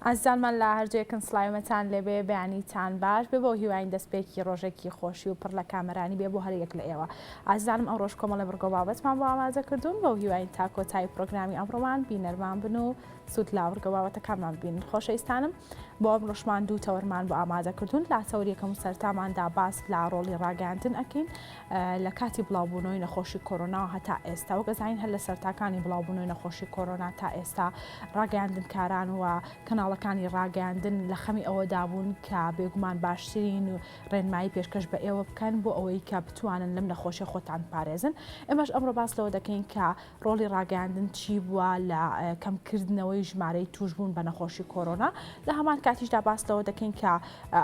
ئازانمان لە هەرجەیەکن سڵایمەتان لێبێ بەیانیتان باش بێ بۆ هیواین دەستپێکی ڕۆژێکی خۆشی و پڕ لە کامەرانی بێ بۆ هەریەک لە ئێوە ئازانم ئەو ڕۆژ کۆمەڵە بڕگۆ بابەتمان بۆ ئاماژە کردوون بۆ هیواین تا کۆتایی پرۆگرامی ئەمڕۆمان بینەرمان بن و سوود لاوەرگە بابەتەکانمان بین خۆشەویستانم بۆ ئەم ڕۆژمان دوو تەوەرمان بۆ ئامادە کردوون لا تەوریەکەم و سەرتاماندا باس لە ڕۆڵی ڕاگەاندن ئەکەین لە کاتی بڵاوبوونەوەی نەخۆشی کۆرۆنا هەتا ئێستا و گەزانین هەر لە سەرتاکانی بڵاوبوونەوەی نەخۆشی کۆرۆنا تا ئێستا ڕاگەاندنکاران و کەناڵەکانی ڕاگەاندن لە خەمی ئەوە دابوون کە بێگومان باشترین و ڕێنمایی پێشکەش بە ئێوە بکەن بۆ ئەوەی کە بتوانن لەم نەخۆشی خۆتان پارێزن ئێمەش ئەمڕۆ باس لەوە دەکەین کە ڕۆڵی ڕاگەاندن چی بووە لە کەمکردنەوەی ژمارەی توشبوون بە نەخۆشی کۆرۆنا لە هەمان کاتیشدا باس لەوە دەکەین کە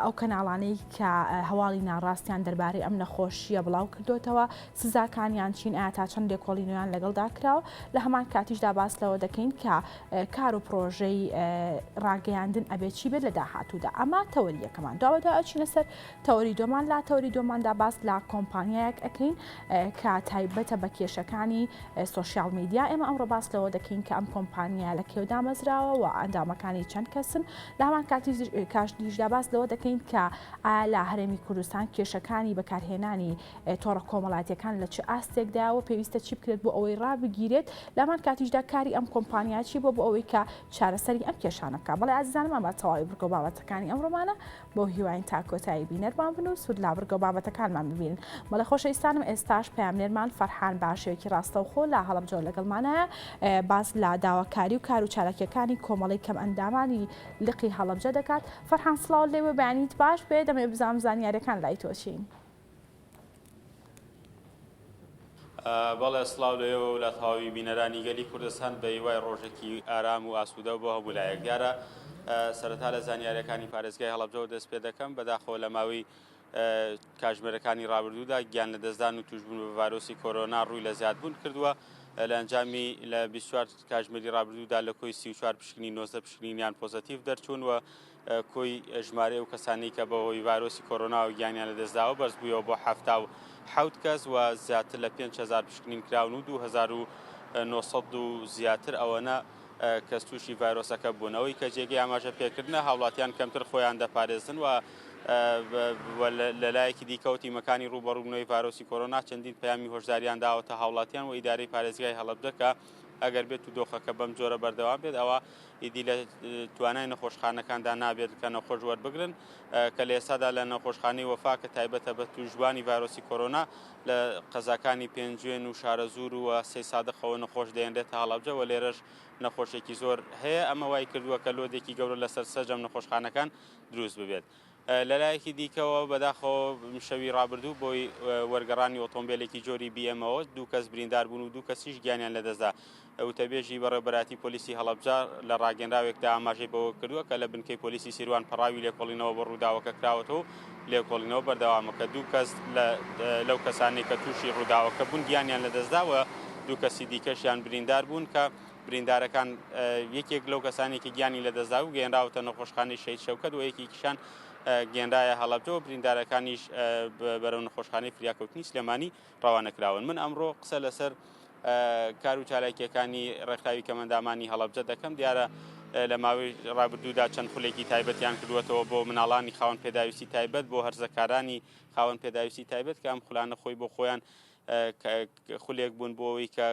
ئەو کەناڵانەی کە هەواڵی ناڕاستیان دەربارەی ئەم نەخۆشیە بڵاو کردوتەوە سزاکانیان چین ئایا تا چەند لێکۆڵینەوەیان لەگەڵدا کراوە لە هەمان کاتیشدا باس لەوە دەکەین کە کار و پرۆژەی ڕاگەیاندن ئەبێ چی بێت لە داهاتوودا ئەمە تەوەریەکەمان دوابەتە ئەچینە سەر تەوەری دۆمان لا تەوەری دۆماندا باس لە کۆمپانیایەک ئەەکەین کە تایبەتە بە کێشەکانی سوۆسیال میدیا ئێمە ئەمڕۆ باس لەوە دەکەین کە ئەم کۆمپانیا لە کێو دامەزراوە و ئەندامەکانی چەند کەسن لە هەمان کاتیشدا باس لەوە دەکەین کە ئایا لە هەرێمی کوردستان کێشەکانی بەکارهێنانی تۆڕە کۆمەڵاتیەکان لە چ ئاستێکداوە پێویستە چی بکرێت بۆ ئەوەی ڕابگیرێت لە هەمان کاتیشدا کاری ئەم کۆمپانیا چی بۆ ئەوەی کە چارەسەری ئەم کێشانەکە بەڵێ ئازیزانمان بە تەواوی بڕگۆ بابەتەکانی ئەمڕۆمانە بۆ هیواین تا کۆتایی بینەرمان بن و سوود لا بڕگۆ بابەتەکانمان ببینن بەڵێ خۆشەویستانم ئێستاش پامنێرمان فەرحان باشەیەکی ڕاستەوخۆ لە هەڵەبجە لەگەڵمانەیە باس لە داواکاری و کار و چارەکیەکانی کۆمەڵی کەم ئەندامانی لقی هەڵەبجە دەکات فەرحان سڵاو لێوە بەیانیت باش بێ دەمێ بزانم زانیاریەکان لای تۆچین بەڵێ سڵاو لێەوە و لە تەواوی بینەرانی گەلی کوردستان بە هیوای ڕۆژێکی ئارام و ئاسوودە بۆ هەبوو لایەک دیارە سەرەتا لە زانیاریەکانی پارێزگای هەڵەبجەوە دەست پێ دەکەم بەداخەوە لە ماوەی کاتژمێرەکانی ڕابردوودا گیان لە دەستدان و توشبوون بە ڤایرۆسی کۆرۆنا ڕووی لە زیادبوون کردووە لە ئەنجامی لە 24 کاتژمێری ڕابردوودا لە کۆی 34.90% پۆزەتیڤ دەرچوون و کۆی ژمارە و کەسانی کە بەهۆی ڤایرۆسی کۆرۆنا و گیانیان لە دەستداوە بەرز بوویەوە بۆ 77 کەس و زیاتر لە 5,000 پشکنین کراون و 2,900 و زیاتر ئەوەنە کەس تووشی ڤایرۆسەکە بوونەوەی کە جێگەی ئاماژە پێکردنە هاوڵاتیان کەمتر خۆیان دەپارێزن و لەلایەکی دیکەوتی مەکانی ڕوبەڕوونەوەی ڤایرۆسی کۆرۆنا چەندین پەیامی هۆشداریان داوەتە هاوڵاتیان و ئیدارەی پارێزگای هەڵەبجە ئەگەر بێت و دۆخەکە بەم جۆرە بەردەوام بێت ئەوە ئیدی لە توانای نەخۆشخانەکاندا نابێت کە نەخۆش وەربگرن کە لە ئێستادا لە نەخۆشخانەی وەفا کە تایبەتە بە توشبوانی ڤایرۆسی کۆرۆنا لە قەزاکانی پێنجوێن و شارەزور و سەی سادەخەوە نەخۆش دەێنرێتە هەڵەبجە و لێرەش نەخۆشێکی زۆر هەیە ئەمە وای کردووە کە لۆدێکی گەورە لەسەر سەرجەم نەخۆشخانەکان دروست ببێت لەلایەکی دیکەوە بەداخەوە شەوی ڕابردوو بۆی وەرگەڕانی ئۆتۆمبیلێکی جۆری BMەوە دوو کەس بریندار بوون و دوو کەسیش گیانیان لەدەستدا وتەبێژی بەڕێبەراتی پۆلیسی هەڵەبجە لە ڕاگەنراوێکدا ئاماژەی بەوە کردووە کە لە بنکەی پۆلیسی سیروان پەڕاوی لێکۆڵینەوە بە ڕووداوەکە کراوەتەوە لێکۆڵینەوە بەردەوامەکە دوو کەس لەو کەسانی کە تووشی ڕووداوەکە بوون گیانیان لەدەستداوە دوو کەسی دیکەشیان بریندار بوون کە بریندارەکان یەکێک لەو کەسانێکی گیانی لەدەستدا و گەێنراوەتە نەخۆشخانەی شەید شەوکەت و یەکێکیشان گەێنرایە هەڵەبجەوە بریندارەکانیش بەرەو نەخۆشخانەی فریاکەوتنی سلێمانی ڕەوانەکراون من ئەمڕۆ قسە لەسەر کار و چالاکیەکانی ڕێکخراوی کەمەندامانی هەڵەبجە دەکەم دیارە لە ماوەی ڕابردوودا چەند خولێکی تایبەتیان کردوێتەوە بۆ مناڵانی خاوەن پێداویستی تایبەت بۆ هەرزەکارانی خاوەن پێداویستی تایبەت کە ئەم خولانە خۆی بۆ خۆیان خولێک بوون بۆ ئەوەی کە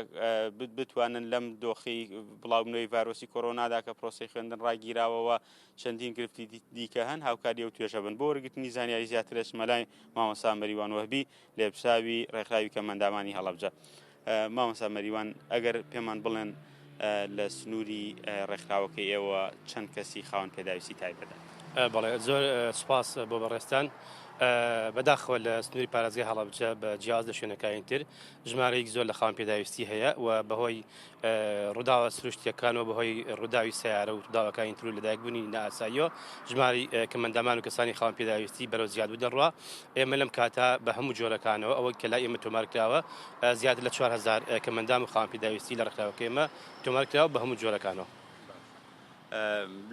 بتوانن لەم دۆخی بڵاوبوونەوەی ڤایرۆسی کۆرۆنادا کە پرۆسەی خوێندن ڕاگیراوەوە چەندین گرفتی دیکە هەن هاوکاری ئەو توێژە بن بۆ وەرگرتنی زانیاری زیاتر ئەچمەلای مامۆستا مەریوان وەهبی لێپرساوی ڕێکخراوی کەمەندامانی هەڵەبجە مامۆستا مەریوان ئەگەر پێمان بڵێن لە سنووری ڕێکخراوەکەی ئێوە چەند کەسی خاوەن پێداویستی تایبەتە بەڵێ زۆر سوپاس بۆ بەڕێستان بەداخەوە لە سنووری پارێزگای هەڵەبجە بە جیاواز لە شوێنەکانی تر ژمارەیەک زۆر لە خاوەن پێداویستی هەیە و بەهۆی ڕووداوە سروشتیەکانەوە بەهۆی ڕووداوی سیارە و ڕووداوەکانی تر و لەدایکبوونی نائاساییەوە ژماری کەمەندامان و کەسانی خاوەن پێداویستی بەرەو زیادبوو دەڕوا ئێمە لەم کاتە بە هەموو جۆرەکانەوە ئەوە کە لای ئێمە تۆمارکراوە زیاتر لە 4,000 کەمەندام و خاوەن پێداویستی لە ڕێکخراوەکە ئێمە تۆمارکراوە بە هەموو جۆرەکانەوە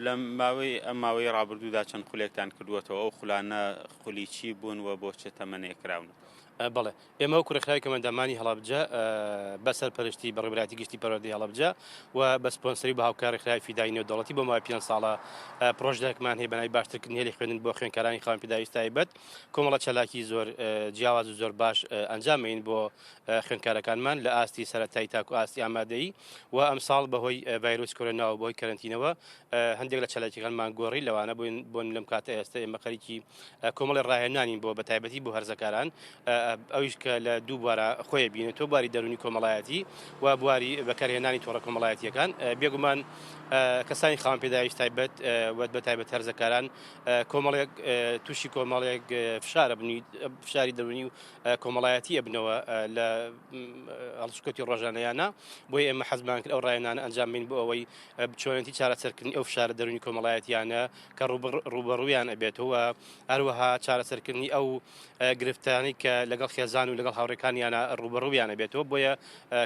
لە ماوەی ڕابردوودا چەند خولێکتان کردووەتەوە ئەو خولانە خولی چی بوون و بۆ چێ تەمەنێک کراون بەڵێ ئێمە و کوڕێکخراوی دامانی هەڵابجە بەسەر پەرشتی بەڕێبەتی گشتی پەروەردەی هەڵابجە و بە سپۆنسەری بە هاوکاری خراوی فیدایی نێودەوڵەتی بۆ ماوەی 5 ساڵە پرۆژەیەکمان هەیە بەناوی باشترکردنی هێلی خوێندن بۆ خوێندکارانی خاوەن پێداویست تایبەت کۆمەڵە چالاکی زۆر جیاواز و زۆر باش ئەنجامین بۆ خوێندکارەکانمان لە ئاستی سەرەتایی تاکو ئاستی ئامادەیی و ئەم ساڵ بەهۆی ڤایرۆسی کۆرۆناوە بۆی کەرەنتینەوە هەندێک لە چالاکیەکانمان گۆڕی لەوانە بۆن لەم کاتە ئێستا ئێمە خەریکی کۆمەڵی ڕاهێنانین بۆ بەتایبەتی بۆ هەرزەکاران ئەویش کە لە دوو بوارە خۆی بینێتەوە بواری دەرونی کۆمەڵایەتی و بواری بەکارهێنانی تۆڕە کۆمەڵایەتیەکان بێگومان کەسانی خاوەن پێداویست تایبەت وەت بە تایبەت هەرزەکاران کۆمەڵێک تووشی کۆمەڵێک فشارە بنیت فشاری دەرونی و کۆمەڵایەتی ئەبنەوە لە هەڵسوکەوتی ڕۆژانەیانە بۆی ئێمە حەزمان کرد ئەو ڕایەنانە ئەنجامین بۆ ئەوەی بچۆنێتی چارەسەرکردنی ئەو فشارە دەرونی کۆمەڵایەتیانە کە ڕوبەڕوویان ئەبێتەوە هەروەها چارەسەرکردنی ئەو گرفتانی کە لەگەڵ خێزان و لەگەڵ هاوڕێکانیانە ڕوبەڕوویانە بێتەوە بۆیە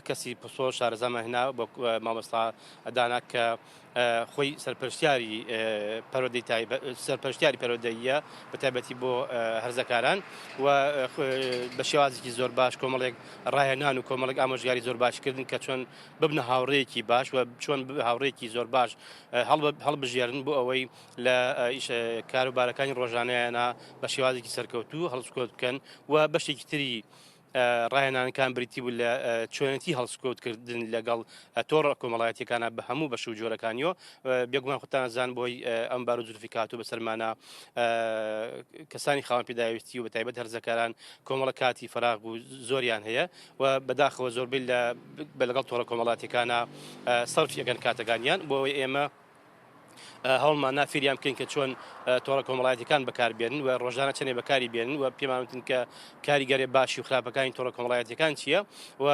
کەسی پسۆ شارەزەمە هێنا بۆ مامۆستا دانا کە خۆی سەرپەرشتیاری پەروەردەییە بە تایبەتی بۆ هەرزەکاران و بە شێوازێکی زۆر باش کۆمەڵێک ڕاهێنان و کۆمەڵێک ئامۆژگاری زۆر باشکردن کە چۆن ببنە هاوڕێیەکی باش و چۆن هاوڕێیەکی زۆر باش هەڵبژێرن بۆ ئەوەی لە کاروبارەکانی ڕۆژانەیانە بە شێوازێکی سەرکەوتوو هەڵسوکەوت بکەن و بەشێکی تری ڕاهێنانەکان بریتی بوو لە چۆنەتی هەڵسکەوتکردن لەگەڵ تۆڕە کۆمەڵایەتیەکانە بە هەموو بەش و جۆرەکانیەوە بێگومان خۆتانەزان بۆی ئەم بار و جوفیکات و بەسەرمانە کەسانی خاوەن پێداویستی و بە تایبەت هەرزەکاران کۆمەڵە کاتی فراغ بوو زۆریان هەیە و بەداخەوە زۆربەی لەگەڵ تۆڕە کۆمەڵاتیەکانە سەرفیەکەن کاتەکانیان بۆ ئەوەی ئێمە هەوڵمان نافیریان بکەین کە چۆن تۆڕە کۆمەڵایەتیەکان بەکاربێنن و ڕۆژانە چەندێ بەکاری بێنن و پێمانوتن کە کاریگەری باشی و خراپەکانی تۆڕە کۆمەڵایەتیەکان چییە و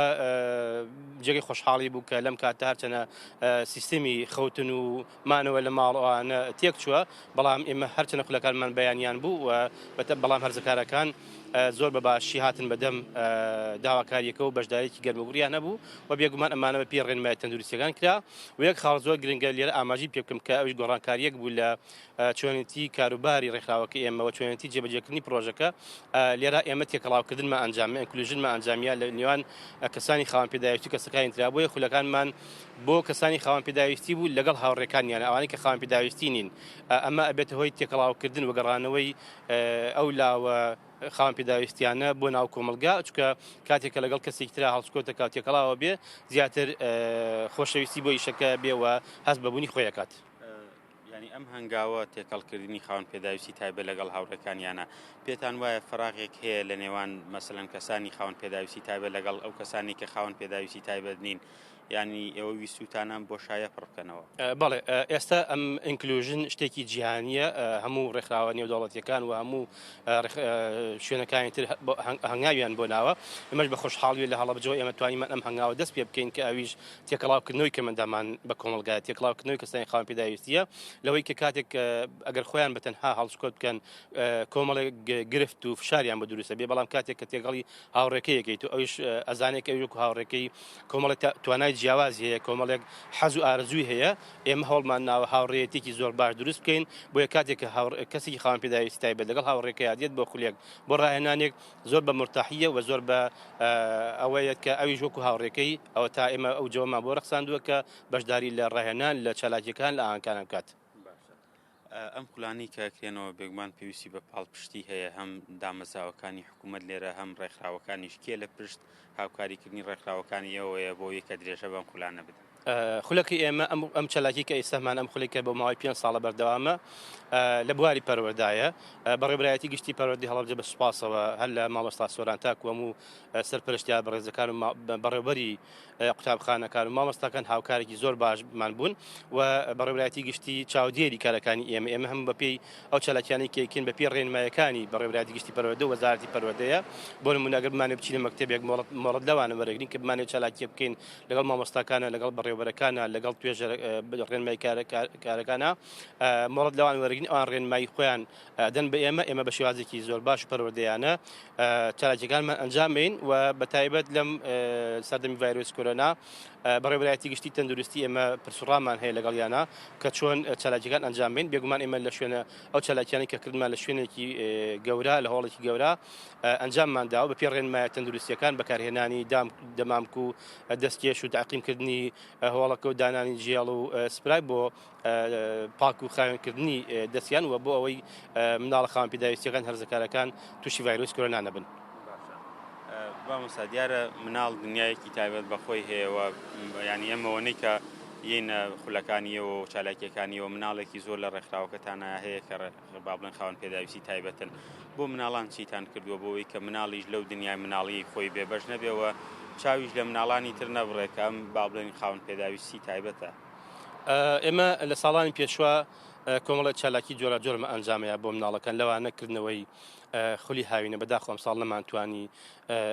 جێگەی خۆشحاڵی بوو کە لەم کاتە هەرچەنە سیستەمی خەوتن و مانەوە لە ماڵەوانە تێک چووە بەڵام ئێمە هەرچەنە خولەکانمان بەیانیان بوو و بەڵام هەرزەکارەکان زۆر بە باشی هاتن بەدەم داواکاریەکە و بەشداریکی گەرمەگوریان هەبوو و بێگومان ئەمانە بە پێ ڕێنمای تەندروستیەکان کرا و یەک خاڵ زۆر گرنگە لێرە ئاماژی پێ بکەم کە ئەوش گۆڕانکاریەک بوو لە چۆنێتی کاروباری ڕێکخراوەکە ئێمەوە چۆنێتی جێبەجێکردنی پرۆژەکە لێرە ئێمە تێکەڵاوکردنمان ئەنجامە ئینکلوژنمان ئەنجامیە لە نێوان کەسانی خاوەن پێداویستی کەسەکانی ترا بۆیە خولەکانمان بۆ کەسانی خاوەن پێداویستی بوو لەگەڵ هاوڕێکانیانە ئەوانەی کە خاوەن پێداویستی نین ئەمە ئەبێتە هۆی تێکەڵاوکردن و گەڕانەوەی ئەو لاوە خاوەن پێداویستیانە بۆ ناو کۆمەلگا چکە کاتێکە لەگەڵ کەسێکی ترا هەڵسکۆتە کاتێکەڵاوە بێ زیاتر خۆشەویستی بۆ ئیشەکە بێ و هەست بەبوونی خۆیەکات. ینی ئەم هەنگاوە تێکەڵکردنی خاوەن پێداویستی تایبەت لەگەڵ هاوڕێکانیانە پێتان وایە فراغێک هەیە لە نێوان مەسەلەن کەسانی خاوەن پێداویستی تایبەت لەگەڵ ئەو کەسانی کە خاوەن پێداویستی تایبەت نین ینی ئێوە ویستوتانان بۆ شایە پڕ بکەنەوە. بەڵێ ئێستا ئەم ئینکلوژن شتێکی جیهانیە هەموو ڕێکخراوە نێودەوڵەتیەکان و هەموو شوێنەکانی تر هەنگاویان بۆ ناوە ئەمەش بە خۆشحاڵی لە هەڵەبجەوە ئێمە توانیمان ئەم هەنگاوە دەست پێ بکەین کە ئەویش تێکەڵاوکردنەوەی کەمەندامان بە کۆمەلگا تێکەڵاوکردنەوەی کەسانی خاوەن پێداویستیە لەوەی کە کاتێک ئەگەر خۆیان بەتەنها هەڵسکۆت بکەن کۆمەڵێک گرفت و فشاریان بە دروستە بێ بەڵام کاتێک کە تێگەڵی هاوڕێکەیەکەیت و ئەویش ئەزانێک ئەوی وەکو هاوڕێکەی کۆمەڵێک توانای جیاواز هەیە کۆمەڵێک حەز و ئارزووی هەیە ئێمە هەوڵمان ناوە هاوڕێیەتێکی زۆر باش دروست بکەین بۆیە کاتێک کە کەسێکی خاوەن پێداویستی تایبەت لەگەڵ هاوڕێکەیە دێت بۆ خولێک بۆ ڕاهێنانێک زۆر بە مرتاحیە و زۆر بە ئەوەیە کە ئەویش وەکو هاوڕێکەی ئەوە تا ئێمە ئەو جەوەمان بۆ ڕەخساندووە کە بەشداری لە ڕاهێنان لە چالاکیەکان لە ئاهەنگکانە بکات. ئەم پلانی کە کرێنەوە بێگومان پێویستی بە پاڵپشتی هەیە هەم دامەزراوەکانی حکوومەت لێرە هەم ڕێکخراوەکانیش کێ لە پشت هاوکاریکردنی ڕێکخراوەکانی ئەوەیە بۆ یەکە درێژە بەم پلانە بدەن. خولەکی ئێمە ئەم چالاکی کە ئێستامان ئەم خولێکە بە ماوەی 5 ساڵە بەردەوامە لە بواری پەروەردایە بەڕێبەرایەتی گشتی پەروەردەی هەڵەبجە بە سوپاسەوە هەر لە مامۆستا سۆران تاکو هەموو سەرپەرشتیار بەڕێزەکان و بەڕێوەبەری قوتابخانەکان و مامۆستاکان هاوکارێکی زۆر باشمان بوون و بەڕێبەرایەتی گشتی چاودێری کارەکانی ئێمە هەم بەپێی ئەو چالاکیانی کێکین بەپێی ڕێنمایەکانی بەڕێبەرایەتی گشتی پەروەردە و وەزارەتی پەروەردەیە بۆ نمونە ئەگەر بمانێ بچینە مەکتەبێک مۆڵەت لەوانە وەرەگرین کە بمانێ چالاکیە بکەین لەگەڵ مامۆستاکانە لەگەڵ بەڕێوەبەرەکانە لەگەڵ توێژە ڕێنمای کارەکانە مۆڵەت لەوان وەرگین ئەوان ڕێنمایی خۆیان دەن بە ئێمە بە شێوازێکی زۆر باش و پەروەردەیانە چالاکیەکانمان ئەنجامین و بە تایبەت لەم سەردەمی ڤایرۆسی کۆرۆنا بەڕێوەبەرایەتی گشتی تەندروستی ئێمە پرسوڕامان هەیە لەگەڵیانە کە چۆن چالاکیەکان ئەنجامین بێگومان ئێمە لە شوێنە ئەو چالاکیانی کە کردمان لە شوێنێکی گەورە لە هۆڵێکی گەورە ئەنجاممانداوە بە پێ ڕێنمایە تەندروستیەکان بەکارهێنانی دەمامک و دەستکێش و تعقیمکردنی هۆڵەکە و دانانی جیاڵ و سپرای بۆ پاک و خاوێنکردنی دەستیان وە بۆ ئەوەی مناڵە خاوەنپێداویستیەکان هەرزەکارەکان تووشی ڤایرۆسی کۆرۆنا نەبن. بامەستا دیارە مناڵ دنیایەکی تایبەت بەخۆی هەیەەوە ینی ئەمەوەنەی کە یەنە خولەکانیەوە و چالاکیەکانیەوە مناڵێکی زۆر لە ڕێکخراوەکەتانە هەیە کە با بڵێن خاوەن پێداویستی تایبەتن بۆ مناڵان چیتان کردووە بۆەوەی کە مناڵیش لەو دنیای مناڵی خۆی بێبەش نەبێەوە چاویش لە مناڵانی تر نەبڕێکە ئەم با بڵێن خاوەن پێداویستی تایبەتە. ئێمە لە ساڵانی پێشوە کۆمەڵە چالاکی جۆرە جۆرمە ئەنجامەیە بۆ مناڵەکان لەوان نەکردنەوەی خولی هاوینە بەداخۆ ئەم ساڵ نەمانتوانی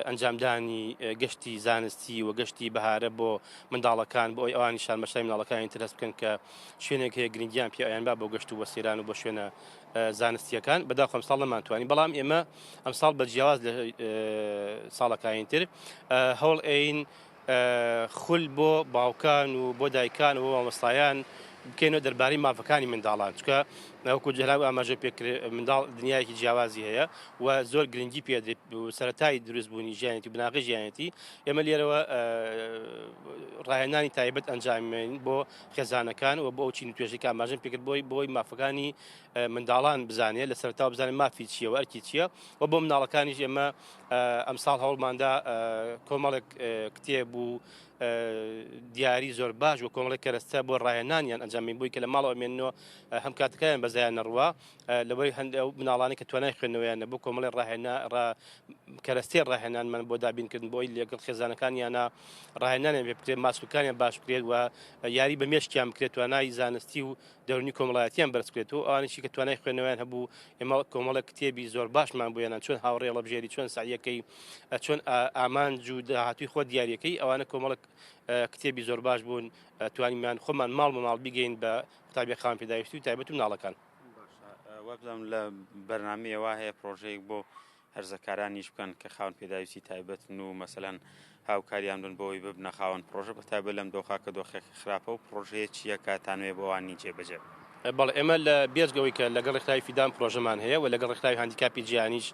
ئەنجامدانی گەشتی زانستی و گەشتی بەهارە بۆ منداڵەکان بۆ ئەوی ئەوانیشان بەشای مناڵەکانی ترس بکەن کە شوێنێک هەیە گرنگیان پێ ئەیان با بۆ گەشت و وەسیران و بۆ شوێنە زانستیەکان بەداخۆ ئەم ساڵ نەمانتوانی بەڵام ئێمە ئەم ساڵ بە جیاواز لە ساڵەکانی تر هەوڵ ئەین خول بۆ باوکان و بۆ دایکان و مامۆستایان بکەینەوە دەربارەی مافەکانی منداڵان چکە ناوەکو جەلاو ئاماژە پێکرێ منداڵ دنیایەکی جیاوازی هەیە و زۆر گرنگی پێدرێت و سەرەتای دروستبوونی ژیانێتی و بناغی ژیانێتی ئێمە لێرەوە ڕاهێنانی تایبەت ئەنجامین بۆ خێزانەکان و بۆ ئەو چین و توێژێک ئاماژەم پێکرد بۆی مافەکانی منداڵان بزانێت لە سەرەتا بزانێت مافی چییە و ئەرکی چییە و بۆ مناڵەکانیش ئێمە ئەمساڵ هەوڵماندا کۆمەڵێک کتێب و دیاری زۆر باش و کۆمەڵێک کەرەستە بۆ ڕاهێنانیان ئەنجامین بووی کە لە ماڵەوە مێنەوە هەم کاتەکەیان بەزایان نەڕوە لەبەری هەندێک مناڵانی کە توانای خوێندنەوەیان نەبوو کۆمەڵی کەرەستەی ڕاهێنانمان بۆ دابینکردن بۆی لەگەڵ خێزانەکانیانە ڕاهێنانیان پێ بکرێت ماسوولەکانیان باش بکرێت و یاری بە مێشکیان بکرێت توانای زانستی و دەرونی کۆمەڵایەتیان بەرز بکرێت و ئەوانیشی کە توانای خوێندنەوەیان هەبوو ئێمە کۆمەڵێک کتێبی زۆر باشمان بۆیانان چۆن هاوڕێڵە بژێری چۆن سعیەکەی چۆن ئامانج و داهاتووی خۆ دیاریەکەی ئەوانە کۆمەڵک کتێبی زۆر باش بوون توانیمان خۆمان ماڵ ماڵ بگەین بە قوتابی خاوەنپێداویستی و تایبەت و مناڵەکان. وەبزانم لە بەرنامەیەوە هەیە پرۆژەیەک بۆ هەرزەکارانیش بکەن کە خاوەن پێداویستی تایبەتن و مەسەلەن هاوکاریان بن بۆەوەی ببنە خاوەن پرۆژە بە تایبەت لەم دۆخا کە دۆخێکی خراپە و پرۆژەیە چییە کاتانوێ بۆوانی جێبەجێ. بەڵێ ئێمە لە بێزگەوەی کە لەگەڵ ڕێکخراوی فیدان پرۆژەمان هەیە و لەگەڵ ڕێکخراوی هاندیکاپی جیهانیش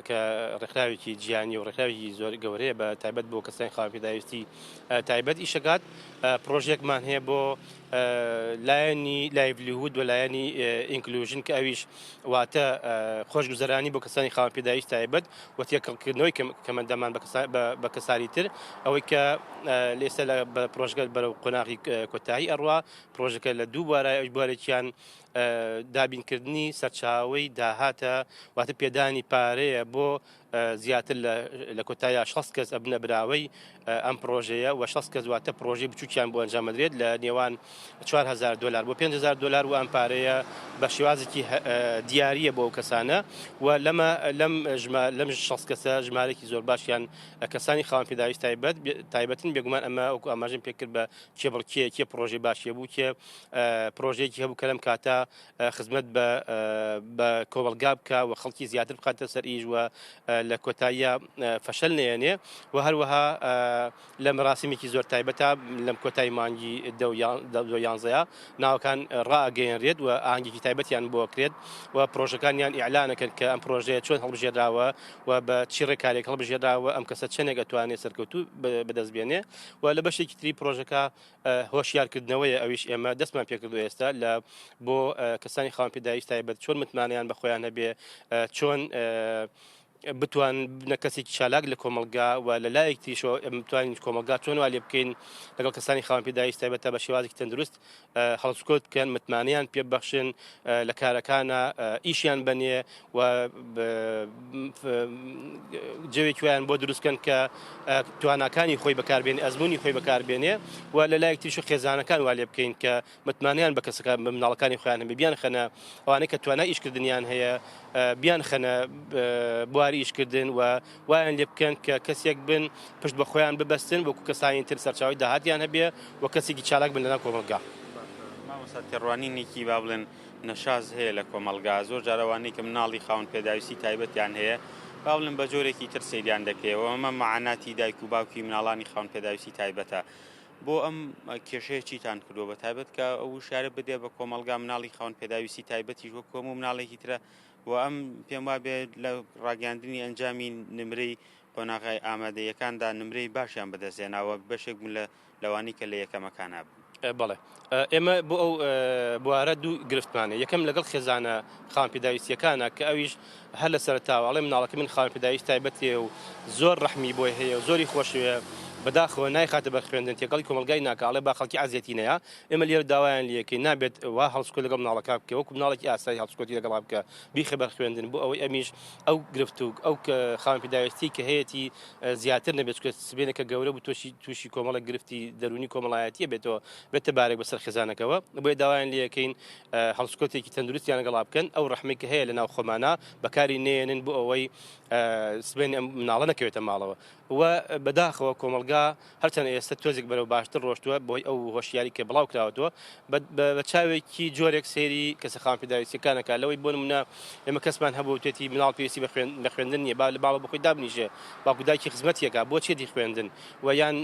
کە ڕێکخراوێکی جیهانی و ڕێکخراوی زۆر گەورەیە بە تایبەت بۆ کەسانی خاوەنپێداویستی تایبەت ئیشەکات پرۆژێکمان هەیە بۆ لایەنی لایڤلیهود و لایەنی ئینکلوژن کە ئەویش واتە خۆشگوزەرانی بۆ کەسانی خاوەنپێداویستی تایبەت و تێکەڵکردنەوەی کەمەندەمان بە کەسانی تر ئەوەی کە لێستا بە پرۆژگە بەرەو قۆناغی کۆتایی ئەڕوا پرۆژەکە لە دوو بارای ئەو بارێکیان دابینکردنی سەرچاوەی داهاتە واتە پێدانی پارەیە بۆ زیاتر لە کۆتاییە 60 کەس ئەبنە براوەی ئەم پرۆژەیە و 60 کەس واتە پرۆژەی بچووکیان بۆ ئەنجامەدرێت لە نێوان $4,000 بۆ $5,000 و ئەم پارەیە بە شێوازێکی دیاریە بۆ ئەو کەسانە و لەم 60 کەسە ژمارەی زۆر باشیان کەسانی خاوەنپێداویستی تایبەتن بێگومان ئەمە ئەوکو ئاماژەم پێکرد بە کێ پرۆژەی باشیە بوو کێ پرۆژەیەکی هەبوو کە لەم کاتە خزمەت بە کۆمەلگا بکە و خەڵکی زیاتر بخاتە سەر ئیش و لە کۆتاییە فەشەل نێنێ و هەروەها لە مەراسیمێکی زۆر تایبەتە لەم کۆتایی مانگی 11 ناوەکان ڕائگەیەنرێت و ئاهەنگێکی تایبەتیان بۆ کرێت و پرۆژەکانیان ئیعلانەکەن کە ئەم پرۆژەیە چۆن هەڵبژێراوە و بە چی ڕێکارێک هەڵبژێراوە ئەم کەسە چەندێک ئەتوانێت سەرکەوتوو بەدەستبێنێ و لە بەشێکی تری پرۆژەکە هۆشیارکردنەوەیە ئەویش ئێمە دەستمان پێکردو ئێستا بۆ کەسانی خاوەنپێداویستی تایبەت چۆن متمانیان بە خۆیان هەبێ چۆن بتوان بنە کەسێکی چالاک لە کۆمەلگا و لە لایەکتیشەوە بتوانین کۆمەلگا چۆن وا لێ بکەین لەگەڵ کەسانی خاوەنپێداویستی تایبەتە بە شێوازێکی تەندروست هەڵسوکۆت بکەن متمانیان پێبەخشن لە کارەکانە ئیشیان بنێ و جەوێکیان بۆ دروستکەن کە تواناکانی خۆی بەکاربێنێ ئەزمموی خۆی بەکاربێنێ و لە لایەکتیش خێزانەکان وا لێ بکەین کە متمانیان بە کەسەکان بە مناڵەکانی خۆیان هەبێ بیان خەنە ئەوانەی کە توانای ئیشکردنیان هەیە بیان خەنە بواری ئیشکردن و وایان لێ بکەن کە کەسێک بن پشت بە خۆیان ببەستن وەکو کەسانی تر سەرچاوی داهاتیان هەبێ و کەسێکی چالاک بن لەناو کۆمەلگا. مامۆستا تێڕوانینێکی با بڵێن نەشاز هەیە لە کۆمەلگا زۆر جارەوانەی کە مناڵی خاون پێداویستی تایبەتیان هەیە با بڵێن بە جۆرێکی تر سەیریان دەکەوە ئەمە مەعاناتی دایک و باوکی مناڵانی خاون پێداویستی تایبەتە بۆ ئەم کێشەیە چیتان کردووە بە تایبەت کە ئەو شارە بدێ بە کۆمەلگا مناڵی خاون پێداویستی تایبەتی وەک کۆم و مناڵێکی ترە و ئەم پێم وابێ لە ڕاگەاندنی ئەنجامی نمرەی قۆناغای ئامادەیەکاندا نمرەی باشیان بەدەستێناوە بەشێک بوون لە لەوانی کە لە یەکەمەکانە بوو. بەڵێ ئێمە بۆ ئەو بوارە دوو گرفتمانە یەکەم لەگەڵ خێزانە خاون پێداویستیەکانە کە ئەویش هەر لە سەرتاوە ئەڵێ مناڵەکە من خاون پێداویست تایبەتێ و زۆر ڕەحمی بۆی هەیە و زۆری خۆشوێ بەداخەوە نایخاتە بە خوێندن تێگەڵی کۆمەلگای ناکڵێ با خەڵکی ئازیەتینەیە ئێمە لێرە داوایان لەکەی نابێت وا هەڵسکۆ لەگەڵ مناڵەکە بکە وەکو مناڵێکی ئاسایی هەڵسکۆتی لەگەڵ بکە بیخە بە خوێندن بۆ ئەوەی ئەمیش ئەو گرفت و ئەو خاون پێداویستی کە هەیەی زیاتر نەبێت سبێنێکە گەورە بوو تووشی کۆمەڵە گرفتی دەرونی کۆمەڵایەتیە بێتەوە بێتە بارێک بەسەر خێزانەکەەوە بۆیە داوایان لەکەین هەڵسکۆتێکی تەندروستیان لەگەڵا بکەن ئەو ڕەحمێکە هەیە لە ناو خۆمانە بەکاری نێنن بۆ ئەوەی سبێن مناڵە نەکەوێتە ماڵەوە و بەداخەوە کۆمەلگا هەرچەند ئێستا تۆزێک بەرەو باشتر ڕۆشتووە بۆی ئەو هۆشیاری کە بڵاو کراوەوە بە چاوێکی جۆرێک سێری کەسە خاون پێداویستیەکانەکە لەوەی بۆ نمونە ئێمە کەسمان هەبوو توێتی مناڵ پێویستی بە خوێندن نیە با لە باڵە بخۆی دابنیژێ باوکو دایکی خزمەتیەکە بۆ چێتی خوێندن و یان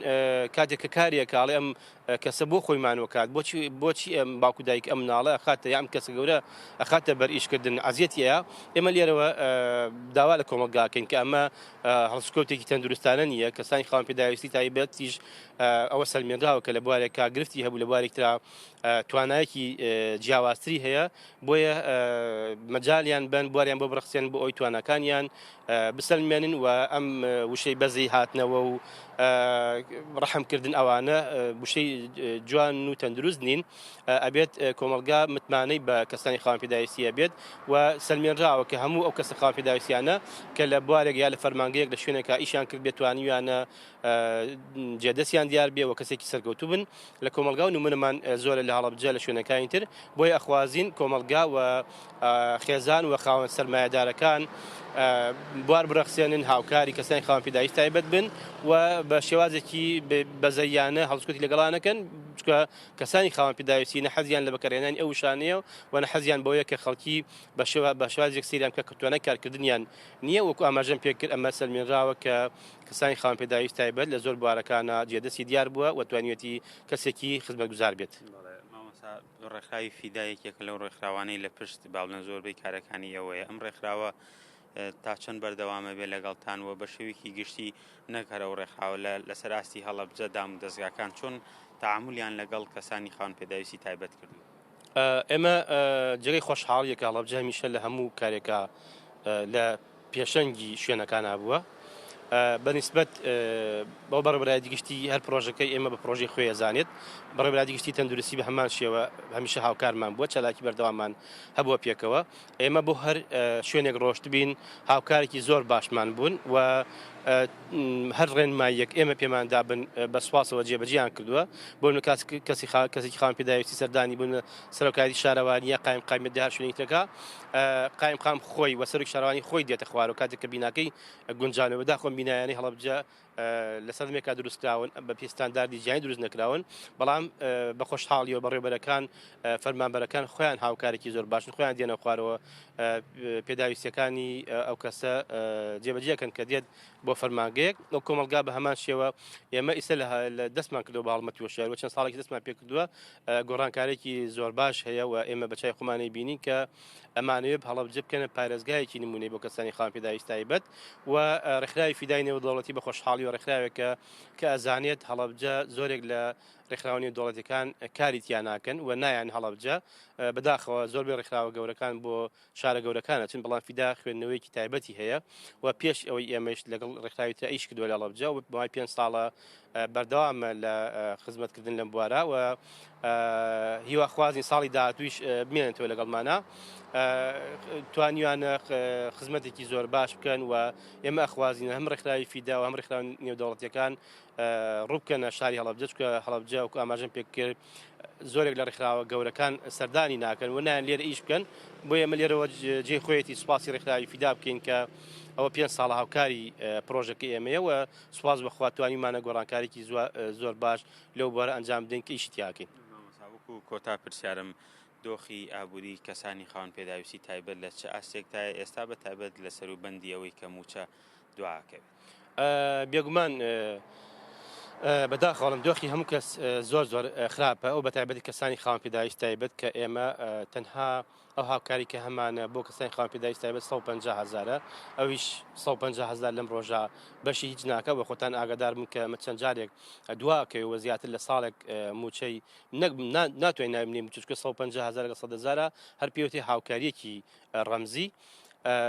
کاتێک کە کارێکە ئاڵێ ئەم کەسە بۆ خۆی مانوەکات بۆچی ئەم باوکو دایک ئەم مناڵە ئەخاتە یام کەسە گەورە ئەخاتە بەر ئیشکردن عەزیەتیە ئێمە لێرەوە داوا لە کۆمەلگاکەین کە ئەمە هەڵسکۆتێکی تەندروستانە نییە کەسانی خاون پێداویستی تایبەتیش ئەوە سەلمێنراوە کە لە بوارێکا گرفتی هەبوو لە بوارێکترا توانایەکی جیاوازتری هەیە بۆیە مەجالیان بن بواریان بۆ بڕخسێن بۆ ئەوی توانەکانیان بسەلمێنن و ئەم وشەی بەزی هاتنەوە و ڕەحمکردن ئەوانە وشەی جوان و تەندروست نین ئەبێت کۆمەلگا متمانەی بە کەسانی خاون پێداویستیە بێت و سەلمێنراوە کە هەموو ئەو کەسە خاون پێداویستیانە کە لە بوارێک یا لە فەرمانگەیەک لە شوێنێکە ئیشیان کرد بێتوانیویانە جێدەستیان دیار بێ و کەسێکی سەرکەوتوو بن لە کۆمەلگا و نمونەمان زۆرە لە هەڵەبجە لە شوێنەکانی تر بۆی ئەخوازین کۆمەلگا و خێزان و خاوەن سەرمایەدارەکان بوار بڕەخسێنن هاوکاری کەسانی خاون پێداویست تایبەت بن و بە شێوازێکی بەزەیانە هەڵسکۆتی لەگەڵانەکەن چکە کەسانی خاون پێداویستی نە حەزیان لە بەکارهێنانی ئەو شانەیە و نە حەزیان بەوەیە کە خەڵکی بە شێوازێک سەیریان بکە کە توانای کارکردنیان نییە وەکو ئاماژەم پێکرد ئەمە سەلمێنراوە کە کەسانی خاون پێداویست تایبەت لە زۆر بوارەکانە جێدەستی دیار بووە و توانیوەتی کەسێکی خزمەتگوزار بێت. ڕێکخراوی فیدایەکێک لەو ڕێکخراوانەی لە پشت باڵنە زۆربەی کارەکانی ئەوەیە ئەم ڕێکخراوە تا چەند بەردەوامە بێ لەگەڵتان و بە شێوێکی گشتی نەکەرە و ڕێکخراوە لەسەر ئاستی هەڵەبجە دام و دەستگاکان چۆن تەعامولیان لەگەڵ کەسانی خاون پێداویستی تایبەت کردو. ئێمە جێگەی خۆشحاڵیەکە هەڵەبجە هەمیشە لە هەموو کارێکە لە پێشەنگی شوێنەکان بووە بەنسبەت بۆ بەڕێوەبەری گشتی هەر پرۆژەکەی ئێمە بە پرۆژەی خۆی ئەزانێت بەڕێوەبەری گشتی تەندروستی بە هەمان شێوە هەمیشە هاوکارمان بووە چالاکی بەردەوامان هەبووە پێکەوە ئێمە بۆ هەر شوێنێک ڕۆشت بین هاوکارێکی زۆر باشمان بوون و هەر ڕێنماییەک ئێمە پێماندا بن بە سوپاسەوە جێبەجێیان کردووە بۆ کەسێکی خاون پێداویستی سەردانی بوون سەرۆکاری شارەوانیە قایمقامێت هەر شوێنێکەکە قایمقام خۆی وە سەرۆکی شارەوانی خۆی دێتە خوار و کاتێک کە بیناکەی گونجانەوە داخۆن بینایانی هەڵەبجە لەسەر مێکا دروستکراون بە پێستانداردی جیانی دروست نەکراون بەڵام بە خۆشحاڵیەوە بەڕێوەبەرەکان فەرمانبەرەکان خۆیان هاوکارێکی زۆر باشن خۆیان دێنە خوارەوە پێداویستیەکانی ئەو کەسە جێبەجێکەن کە دێت بۆ فەرمانگەیەک ئەو کۆمەلگا بە هەمان شێوە ئێمە ئیسە لە دەستمان کردەوە بە هەڵمەتی وەشار چەند ساڵێکی دەستمان پێ کردووە گۆڕانکارێکی زۆر باش هەیە و ئێمە بەچای خۆمانەی بینین کە ئەمانەوێت هەڵەبجە بکەنە پارێزگایەکی نمونەی بۆ کەسانی خاون پێداویست تایبەت و ڕێکخراوی فیدای نێودەوڵەتی بە خۆشحاڵی و ڕێکخراوێکە کە ئەزانێت هەڵەبجە زۆرێک لە ڕێکخراوانی دەوڵەتەکان کاریتیان ناکەن و نایان هەڵەبجە بەداخەوە زۆربەی ڕێکخراوە گەورەکان بۆ شارە گەورەکانە چون بەڵام فیدا خوێندنەوەیکی تایبەتی هەیە و پێش ئەوەی ئێمەش لەگەڵ ڕێکخراوی تر ئیش کردووە لە هەڵەبجە و بەمای 5 ساڵە بەردەوامە لە خزمەتکردن لەم بوارە و هیواخوازی ساڵی داهاتوویش بمێنێتەوە لەگەڵمانە توانیوانە خزمەتێکی زۆر باش بکەن و ئێمە ئەخوازینە هەم ڕێکخراوی فیدا و هەم ڕێکخراوی نێودەوڵەتیەکان ڕووبکەنە شاری هەڵەبجە چکە هەڵەبجە وەکو ئاماژەم پێ کرد زۆرێک لە ڕێکخراوە گەورەکان سەردانی ناکەن و نایان لێرە ئیش بکەن بۆ ئێمە لێرەوە جێ خۆیەتی سوپاسی ڕێکخراوی فیدا بکەین کە ئەوە 5 ساڵە هاوکاری پرۆژەکە ئێمەیە و سوپاس بەخوا توانیمانە گۆڕانکارێکی زۆر باش لەو بۆرە ئەنجام بدەین کە ئیشی تیاکەین. وەکو کۆتا پرسیارم دۆخی ئابووری کەسانی خاوەن پێداویستی تایبەت لە چه ئاستێکتایە ئێستا بە تایبەت لە سەروبەندی ئەوەی کە موچە دواکەوێت؟ بێگومان بەداخەڵم دۆخی هەموو کەس زۆر خراپە ئەو بە تایبەتی کەسانی خاوەن پێداویستی تایبەت کە ئێمە تەنها ئەو هاوکاری کە هەمانە بۆ کەسانی خاوەن پێداویستی تایبەت 150,000 ئەویش 150,000 لەم ڕۆژە بەشی هیچ ناکە بە خۆتان ئاگادار بن کە چەند جارێک دواکەوێ زیاتر لە ساڵێک موچەی ناتوانین نابینێ چونکە 150,000 لە 100,000 هەر پێوتێ هاوکاریەکی ڕەمزی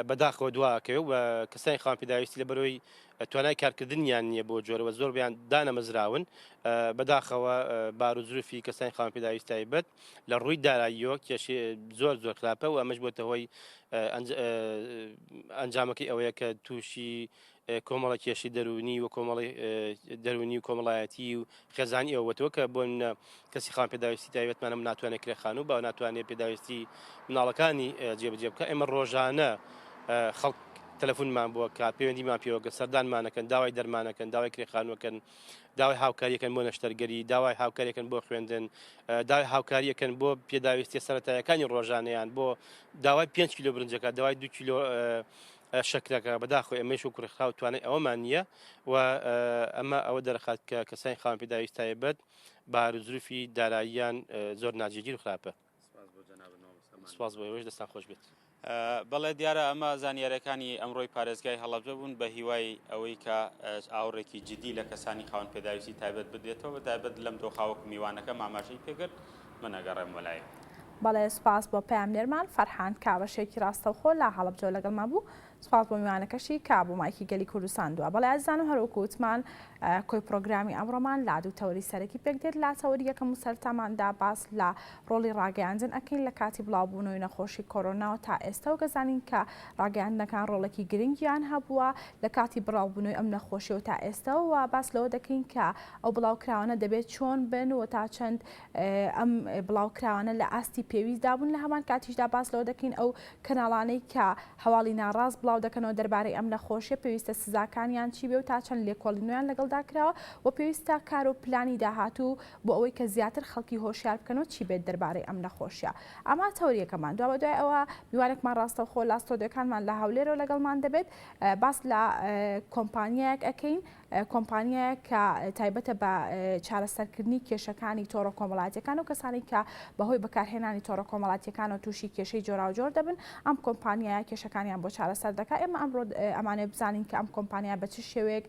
بەداخەوە دواکەوێ و کەسانی خاوەن پێداویستی لە بەرەوەی توانای کارکردنیان نییە بۆ جۆرەوە زۆربیان دانەمەزراون بەداخەوە باروزروفی کەسانی خاوەن پێداویستی تایبەت لە ڕووی داراییەوە کێشی زۆر خراپە و ئەمەش بۆتە هۆی ئەنجامەکەی ئەوەیە کە تووشی کۆمەڵە کێشی دەرونی و کۆمەڵی دەرونی و کۆمەڵایەتی و خێزانی ئەوەتەوە کە بۆ کەسی خاوەن پێداویستی تایبەتمانە ناتوانێت کرێخان و با ناتوانێت پێداویستی مناڵەکانی جێبەجێ بکە ئێمە ڕۆژانە خەڵک تەلەفۆنمان بووە کە پەیوەندیمان پێوەکە سەردانمانەکەن داوای دەرمانەکەن داوای کرێخانوەکەن داوای هاوکاریەکەن بۆ نەشتەرگەری داوای هاوکاریەکەن بۆ خوێندن داوای هاوکاریەکەن بۆ پێداویستی سەرەتاییەکانی ڕۆژانەیان بۆ داوای 5 کیلۆ برنجەکە داوای 2 کیلۆ شەکرەکە بەداخۆ ئێمەش و کوڕێخراو توانای ئەوەمان نییە و ئەمە ئەوە دەرەخات کە کەسانی خاوەن پێداویستی تایبەت باروزروفی داراییان زۆر ناجێگیر و خراپە. سپاس بۆ ئێوەش دەستان خۆش بێت. بەڵێ دیارە ئەمە زانیاریەکانی ئەمڕۆی پارێزگای هەڵەبجە بوون بە هیوای ئەوەی کە ئاوڕێکی جدی لە کەسانی خاوەن پێداویستی تایبەت بدێتەوە بە تایبەت لەم دۆخاوەکو میوانەکە ماماژەی پێگرت منەگەڕێم وەلایە. بەڵێ سپاس بۆ پامنێرمان فەرحان کاوەشێکی ڕاستەوخۆ لە هەڵەبجە لەگەڵمان بوو سپاس بۆ میوانەکەشی کابوو مایکی گەلی کوردستان دووە بەڵێ ئازانم هەروەکو وتمان کۆی پرۆگرامی ئەمڕۆمان لا دوو تەوری سەرەکی پێک دێت لا تەوری یەکەم و سەرتاماندا باس لە ڕۆڵی ڕاگەیاندن ئەکەین لە کاتی بڵاوبوونەوەی نەخۆشی کۆرۆناوە تا ئێستا و گەزانین کە ڕاگەیاندنەکان ڕۆڵێکی گرنگیان هەبووە لە کاتی بڵاوبوونەوەی ئەم نەخۆشیەوە تا ئێستا و باس لەوە دەکەین کە ئەو بڵاوکراوانە دەبێت چۆن بن و تا چەند ئەم بڵاوکراوانە لە ئاستی پێویستدا بوون لە هەمان کاتیشدا باس لەوە دەکەین ئەو کەناڵانەی کە هەواڵی ناڕاست بڵاو دەکەنەوە دەربارەی ئەم نەخۆشیە پێویستە سزاکانیان چی بێ و تا چەند لێکۆڵی نوێیان لەگەڵدا کراوە و پێویستە کار و پلانی داهاتوو بۆ ئەوەی کە زیاتر خەڵکی هۆشیار بکەنەوە چی بێت دەربارەی ئەم نەخۆشیە ئەمە تەوریەکەمان دوای بە دوای ئەوە میوانێکمان ڕاستەوخۆ لە ستۆدیۆکانمان لە هەولێرەوە لەگەڵمان دەبێت باس لە کۆمپانیایەک ئەەکەین کۆمپانیایە کە تایبەتە بە چارەسەرکردنی کێشەکانی تۆڕە کۆمەڵاتیەکان و کەسانی کە بەهۆی بەکارهێنانی تۆڕە کۆمەڵاتیەکان و تووشی کێشەی جۆراوجۆر دەبن ئەم کۆمپانیایە کێشەکانیان بۆ چارەسەر دەکات ئێمە ئەمڕۆ ئەمانێ بزانین کە ئەم کۆمپانیا بە چ شێوەیەک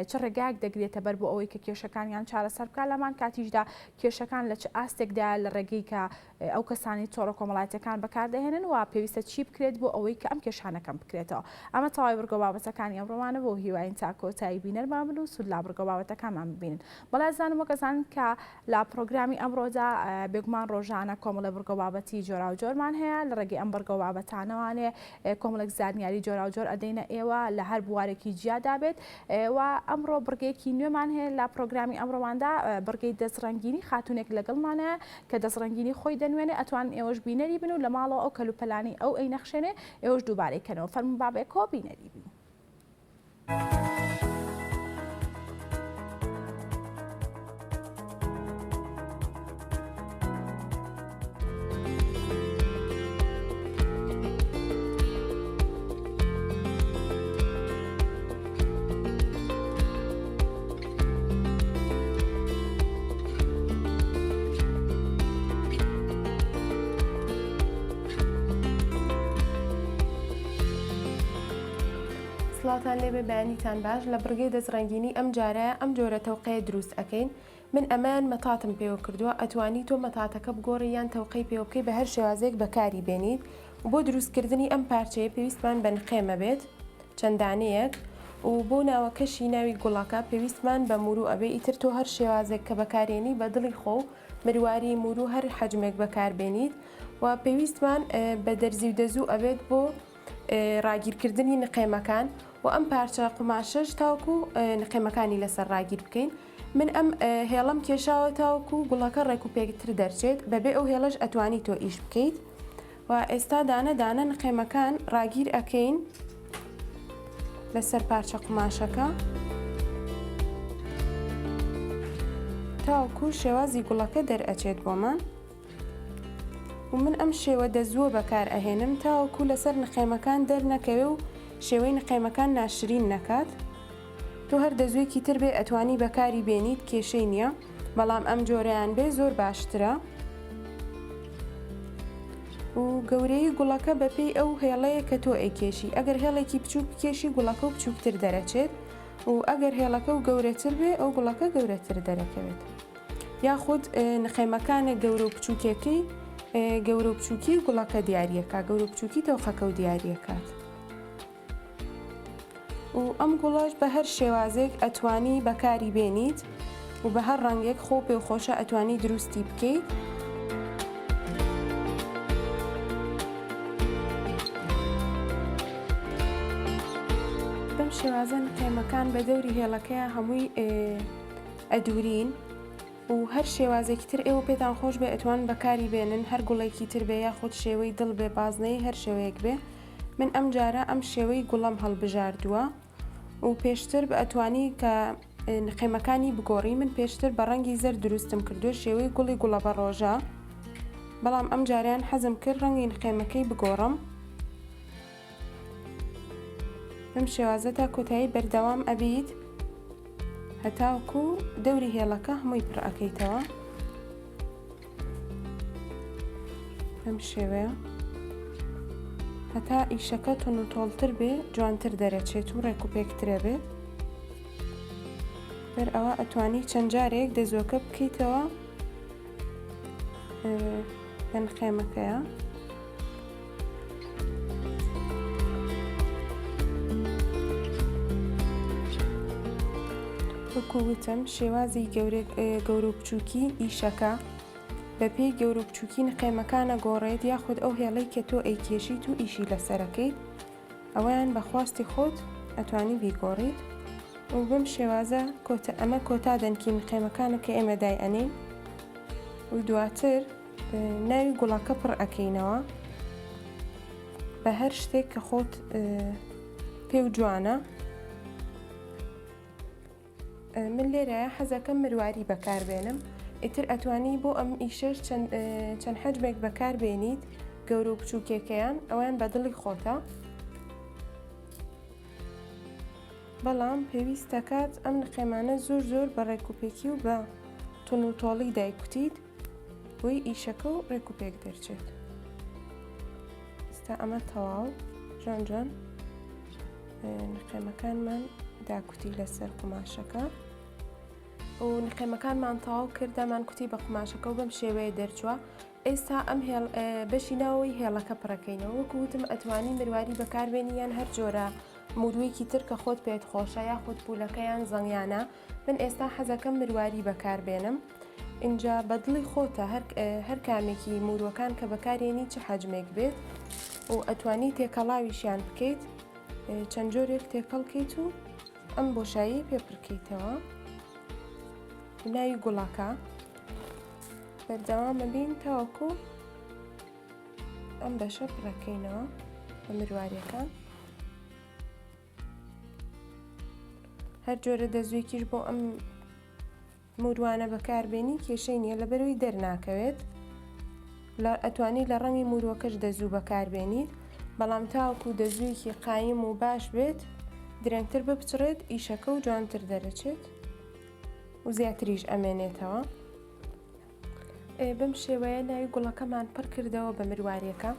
چ ڕێگایەک دەگرێتە بەر بۆ ئەوەی کە کێشەکانیان چارەسەر بکات لەمان کاتیشدا کێشەکان لە چ ئاستێکدا لە ڕێگەی کە ئەو کەسانی تۆڕە کۆمەڵاتیەکان بەکاردەهێنن و پێویستە چی بکرێت بۆ ئەوەی کە ئەم کێشانەکەم بکرێتەوە ئەمە تەواوی بڕگۆ بابەتەکانی ئەمڕۆمانە بۆ هیواین تاکۆتایی بینەرمان بن و سود لا بڕگۆ بابەتەکانمان ببینن بەڵام زانم وەکەزانن کە لە پرۆگرامی ئەمڕۆدا بێگومان ڕۆژانە کۆمەڵە بڕگۆ بابەتی جۆرا و جۆرمان هەیە لە ڕێگەی ئەم بڕگۆ بابەتانەوانێ کۆمەڵێک زانیاری جۆرا و جۆر ئەدەینە ئێوە لە هەر بوارێکی جیادا بێت و ئەمڕۆ بڕگەیەکی نوێمان هەیە لە پرۆگرامی ئەمڕۆماندا بڕگەی دەستڕەنگینی خاتونێک لەگەڵمانەیە کە دەستڕەنگینی خۆی دەنوێنێ ئەتوان ئێوەش بینەری بن و لە ماڵەوە ئەو کەلوپەلانی ئەو ئەی نەخشێنێ ئێوەش دووبارەیکەنەوە فەرمون بابێکەوە بینەری بن. سڵاتان لێبێ بەیانیتان باش لە بڕگەی دەستڕەنگینی ئەم جارە ئەم جۆرە تەوقەیە دروست ئەەکەین من ئەمان مەتاتم پێوە کردووە ئەتوانی تۆ مەتاتەکە بگۆڕی یان تەوقەی پێوە بکەی بە هەر شێوازێک بەکاری بێنیت بۆ دروستکردنی ئەم پارچەیە پێویستمان بە نخێمە بێت چەندانەیەک و بۆ ناوەکەشی ناوی گوڵەکە پێویستمان بە مورو ئەبێ ئیتر تۆ هەر شێوازێک کە بەکارێنی بە دڵی خۆ مرواری مورو هەر حەجمێک بەکاربێنیت و پێویستمان بە دەرزی و دەزوو ئەبێت بۆ ڕاگیرکردنی نقێمەکان و ئەم پارچە قماشەش تاوکو نقێمەکانی لەسەر ڕاگیر بکەین من ئەم هێڵم کێشاوە تاوەکو گوڵەکە ڕێک و پێکتر دەرچێت بەبێ ئەو هێڵەش ئەتوانی تۆ ئیش بکەیت و ئێستا دانە نخێمەکان ڕاگیر ئەکەین لەسەر پارچە قماشەکە تاوەکو شێوازی گوڵەکە دەرئەچێت بۆمان و من ئەم شێوە دەزووە بەکار ئەهێنم تاوەکو لەسەر نخێمەکان دەرنەکەوێ و شێوەی نخێمەکان ناشرین نەکات. تۆ هەر دەزوێکی تر بێ ئەتوانی بەکاری بێنیت کێشەی نییە، بەڵام ئەم جۆرەیان بێ زۆر باشترە و گەورەی گوڵەکە بەپێی ئەو هێڵەیە کە تۆ ئەیکێشی. ئەگەر هێڵێکی بچووک بکێشی گوڵەکە و بچووکتر دەرەچێت و ئەگەر هێڵەکە و گەورەتر بێ ئەو گوڵەکە گەورەتر دەرەکەوێت. یاخود نخێمەکانە گەورە و بچووکەکەی گەورە و بچووکی گوڵەکە دیارریەکە، گەورە و بچووکی تۆخەکە و دیارریەکات. و ئەم گوڵەش بە هەر شێوازێک ئەتوانی بەکاری بێنیت و بە هەر ڕەنگێک خۆ پێ و خۆشە ئەتوانی دروستی بکەیت. بەم شێوازە نخێمەکان بە دەوری هێڵەکەیە هەمووی ئەدورین و هەر شێوازێکی تر ئێوە پێتان خۆش بێ ئەتوان بەکاری بێنن، هەر گوڵێکی تر بێ یاخود شێوەی دڵ بێ بازنەی هەر شێوەیەک بێ. من ئەم جارە ئەم شێوەی گوڵم هەڵبژاردووە و پێشتر بە ئەتوانی کە نخێمەکانی بگۆڕی. من پێشتر بە ڕەنگی زەر دروستم کردو شێوەی گوڵی گوڵە بە ڕۆژە، بەڵام ئەم جاریان حەزم کرد ڕەنگی نخێمەکەی بگۆڕم. بەم شێوازە تا کۆتایی بەردەوام ئەبیت هەتاوکو دەوری هێڵەکە هەمووی پڕ ئەەکەیتەوە. بەم شێوەیە هەتا ئیشەکە تۆن و تۆڵتر بێ جوانتر دەرەچێت و ڕێک و پێکترە بێت. بەر ئەوە ئەتوانی چەند جارێک دەزۆکە بکەیتەوە بە نخێمەکەیە. وەکو وتم شێوازی گەورە و بچووکی ئیشەکە بەپێی گەورە و بچووکی نخێمەکانە گۆڕێت یاخود ئەو هێڵەی کە تۆ ئەیکێشیت و ئیشی لەسەرەکەیت ئەویان بەخواستی خۆت ئەتوانی بیگۆڕیت و بەم شێوازە ئەمە کۆتا دەنکی نخێمەکانە کە ئێمە دایئەنین و دواتر ناوی گوڵەکە پڕ ئەەکەینەوە بە هەر شتێک کە خۆت پێ و جوانە. من لێرەیە حەزەکەم مرواری بەکاربێنم، ئیتر ئەتوانی بۆ ئەم ئیشەش چەند حەجمێک بەکار بێنیت گەورە و بچووکێکەیان ئەویان بە دڵی خۆتە، بەڵام پێویستە کات ئەم نخێمانە زۆر بە ڕێکوپێکی و بە تون و تۆڵی دایکوتیت بۆی ئیشەکە و ڕێکوپێک دەرچێت. ئێستا ئەمە تەواو جوان نخێمەکانمان داکوتی لەسەر قماشەکە و نخێمەکانمان تەواو کردەمان کوتی بە قماشەکە و بەم شێوەیە دەرچووە. ئێستا ئەم بەشی ناوەوەی هێڵەکە پڕەکەینەوە. وەکو وتم ئەتوانی مرواری بەکاربێنی یان هەر جۆرە موروویەکی تر کە خۆت پێت خۆشە یاخود پولەکەیان زەنگیانە. من ئێستا حەزەکەم مرواری بەکاربێنم. اینجا بەدڵی خۆتە هەر کامێکی موروەکان کە بەکارێنی چه حەجمێک بێت و ئەتوانی تێکەڵاویشیان بکەیت، چەند جۆرێک تێکەڵکەیت و ئەم بۆشایی پێپڕکەیتەوە. ناوی گوڵەکە بەردەوام بین تاوەکو ئەم بەشە پڕەکەینەوە بە مرواریەکان. هەر جۆرە دەزوێکیش بۆ ئەم موروانە بەکاربێنی کێشەی نییە لەبەرەوەی دەرناکەوێت. ئەتوانی لە ڕەنگی موروەکەش دەزوو بەکاربێنیت، بەڵام تاوەکو دەزوویەکی قایم و باش بێت درەنگتر بپچڕێت ئیشەکە و جوانتر دەرەچێت و زیاتریش ئەمێنێتەوە. بەم شێوەیە ناوی گوڵەکەمان پڕ کردەوە بە مرواریەکە.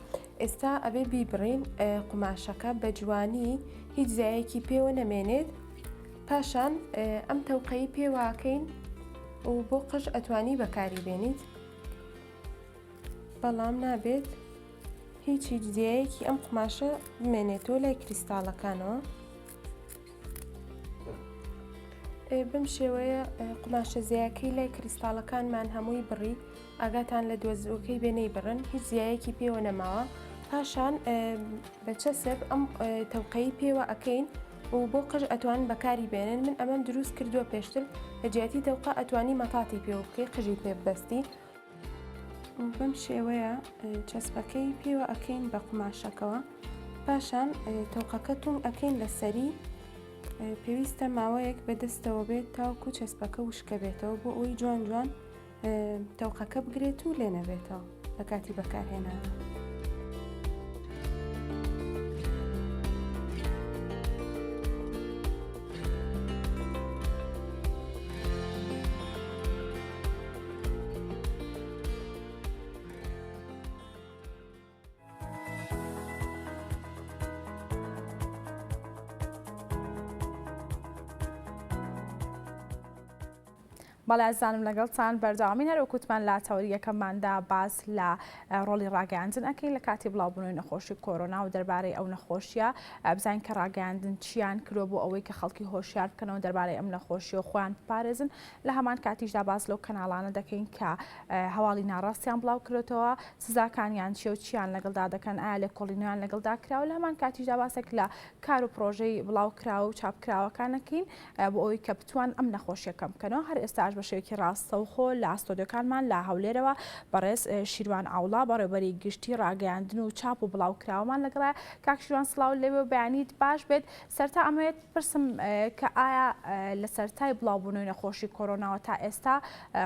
ئێستا ئەبێ بیبڕین قماشەکە بە جوانی هیچ زایەکی پێوە نەمێنێت. پاشان ئەم تەوقەی پێواکەین و بۆ قژ ئەتوانی بەکاری بێنیت، بەڵام نابێت هیچ جیایەکی ئەم قماشە بمێنێتەوە لای کریستاڵەکانەوە. بەم شێوەیە قماشە زیایەکەی لای کریستاڵەکانمان هەمووی بڕی، ئاگاتان لە دۆزەکەی بێنەی بڕن، هیچ زیایەکی پێوە نەماوە. پاشان بە چەسب ئەم تەوقەی پێوە ئەەکەین و بۆ قژ ئەتوانن بەکاری بێنن من ئەمەم دروست کردووە پێشتر لە جیاتی تەوقع ئەتوانی مەتاتی پێوە بکەی قژی پێ ببەستی بەم شێوەیە چەسبەکەی پێوە ئەکەین بە قماشەکەوە پاشان تەوقەکە توم ئەکەین لەسەری پێویستە ماوەیەک بەدەستەوە بێت تاوکو چەسبەکە وشکە بێتەوە بۆ ئەوی جوان جوان تەوقەکە بگرێت و لێ نەبێتەوە لە کاتی بەکارهێنانە. بەڵێ ئەزانم لەگەڵتان بەردەوامین هەروەکوتمان لا تەوریەکەماندا باس لە ڕۆڵی ڕاگەاندن ئەەکەی لە کاتی بڵاوبوونەوەی نەخۆشی کۆرۆنا و دەربارەی ئەو نەخۆشیە بزانین کە ڕاگەاندن چیان کردووە بۆ ئەوەی کە خەڵکی هۆشیار بکەنەوە دەربارەی ئەم نەخۆشی و خۆیان بپارێزن لە هەمان کاتیشدا باس لەو کەناڵانە دەکەین کە هەواڵی ناڕاستیان بڵاو کردێتەوە سزاکانیان چیە و چیان لەگەڵدا دەکەن ئایا لێکۆڵینەوەیان لەگەڵدا کراوە لە هەمان کاتیشدا باسێک لە کار و پرۆژەی بڵاوکراوە و چاپکراوەکانەکەین بۆ ئەوەی کە بتوان ئەم نەخۆشیەکەم بکەنەوە هەر ئێستاش بە شێوەیەکی ڕاستەوخۆ لە ئاستۆدیۆکانمان لە هەولێرەوە بەڕێز شیروان ئاوڵا بەڕێوەبەری گشتی ڕاگەیاندن و چاپ و بڵاوکراوەمان لەگەڵا کاک شیروان سڵاو لێوێ بەیانیت باش بێت سەرتا ئەمەوێت پرسم کە ئایا لە سەرتای بڵاوبوونەوەی نەخۆشی کۆرۆناوە تا ئێستا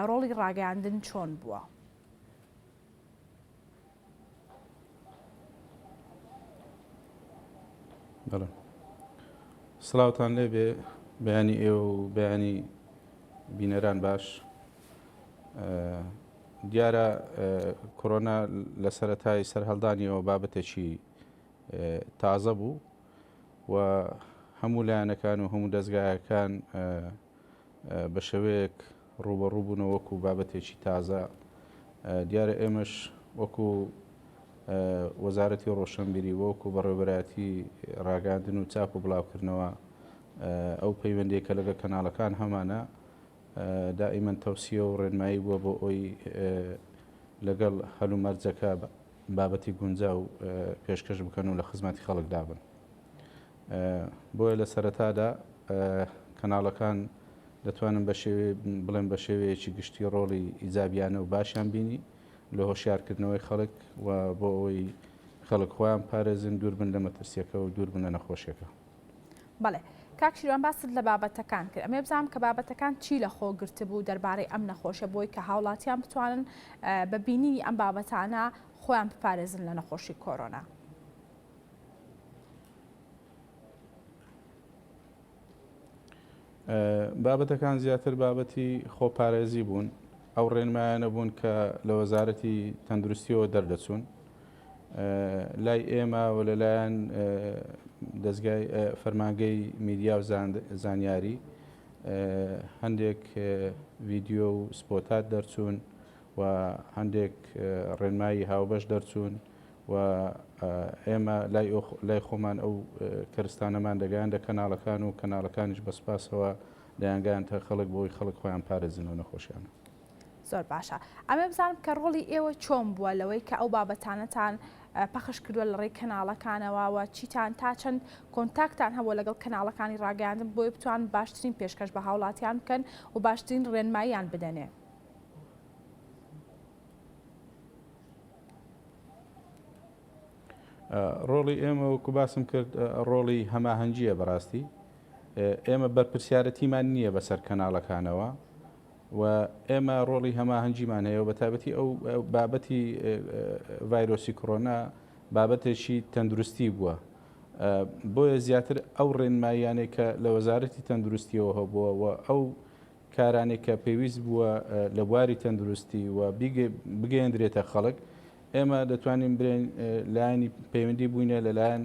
ڕۆڵی ڕاگەیاندن چۆن بووە؟ سڵاوتان لێبێ بەیانی ئێوە و بەیانی بینەران باش دیارە کۆرۆنا لە سەرەتای سەرهەڵدانیەوە بابەتێکی تازە بوو و هەموو لایەنەکان و هەموو دەستگایەکان بە شێوەیەک ڕوبەڕووبوونەوە وەکو بابەتێکی تازە دیارە ئێمەش وەکو وەزارەتی ڕۆشنبیری وەکو بەڕێوەبەرایەتی ڕاگەاندن و چاپ و بڵاوکردنەوە ئەو پەیوەندێکە لەگە کەناڵەکان هەمانە دائیمەن تەوسیە و ڕێنمایی بووە بۆ ئەوی لەگەڵ هەلومەرجەکە بابەتی گونجا و پێشکەش بکەن و لە خزمەتی خەڵک دابن. بۆیە لە سەرەتادا کەناڵەکان دەتوانن بڵێن بە شێوەیەکی گشتی ڕۆڵی ئیجابیانە و باشیان بینی لە هۆشیارکردنەوەی خەڵک و بۆ ئەوەی خەڵک خۆیان پارێزن دوور بن لە مەترسیەکە و دوور بن لە نەخۆشیەکە. بەڵێ کاک شیروان باست لە بابەتەکان کرد ئەمێ بزانم کە بابەتەکان چی لە خۆ گرتبوو دەربارەی ئەم نەخۆشە بۆی کە هاوڵاتیان بتوانن بە بینینی ئەم بابەتانە خۆیان بپارێزن لە نەخۆشی کۆرۆنا. بابەتەکان زیاتر بابەتی خۆپارێزی بوون ئەو ڕێنمایانە بوون کە لە وەزارەتی تەندروستیەوە دەردەچوون لای ئێمە و لەلایەن دەستگای فەرمانگەی میدیا و زانیاری هەندێک ڤیدیۆ و سپۆتات دەرچوون و هەندێک ڕێنمایی هاوبەش دەرچوون و ئێمە لای خۆمان ئەو کەرستانەمان دەگەیاندە کەناڵەکان و کەناڵەکانیش بەسپاسەوە دەیانگەیان تا خەڵک بۆی خەڵک خۆیان پارێزنەوە نەخۆشیانە. زۆر باشە ئەمە بزانم کە ڕۆڵی ئێوە چۆن بووە لەوەی کە ئەو بابەتانەتان پەخش کردووە لە ڕێی کەناڵەکانەوە و چیتان تا چەند کۆنتاکتان هەبووە لەگەڵ کەناڵەکانی ڕاگەاندن بۆی بتوان باشترین پێشکەش بە هاوڵاتیان بکەن و باشترین ڕێنماییان بدەنێ. ڕۆڵی ئێمە وەکو باسم کرد ڕۆڵی هەماهەنگیە بەڕاستی ئێمە بەرپرسیارەتیمان نییە بەسەر کەناڵەکانەوە و ئێمە ڕۆڵی هەماهەنگیمان هەیە و بەتابەتی ئەو بابەتی ڤایرۆسی کۆرۆنا بابەتێکی تەندروستی بووە بۆیە زیاتر ئەو ڕێنماییانێک کە لە وەزارەتی تەندروستیەوە هەبووە و ئەو کارانێک کە پێویست بووە لە بواری تەندروستی و بگەیەندرێتە خەڵک ئێمە دەتوانین برێن لایەنی پەیوەندی بووینە لەلایەن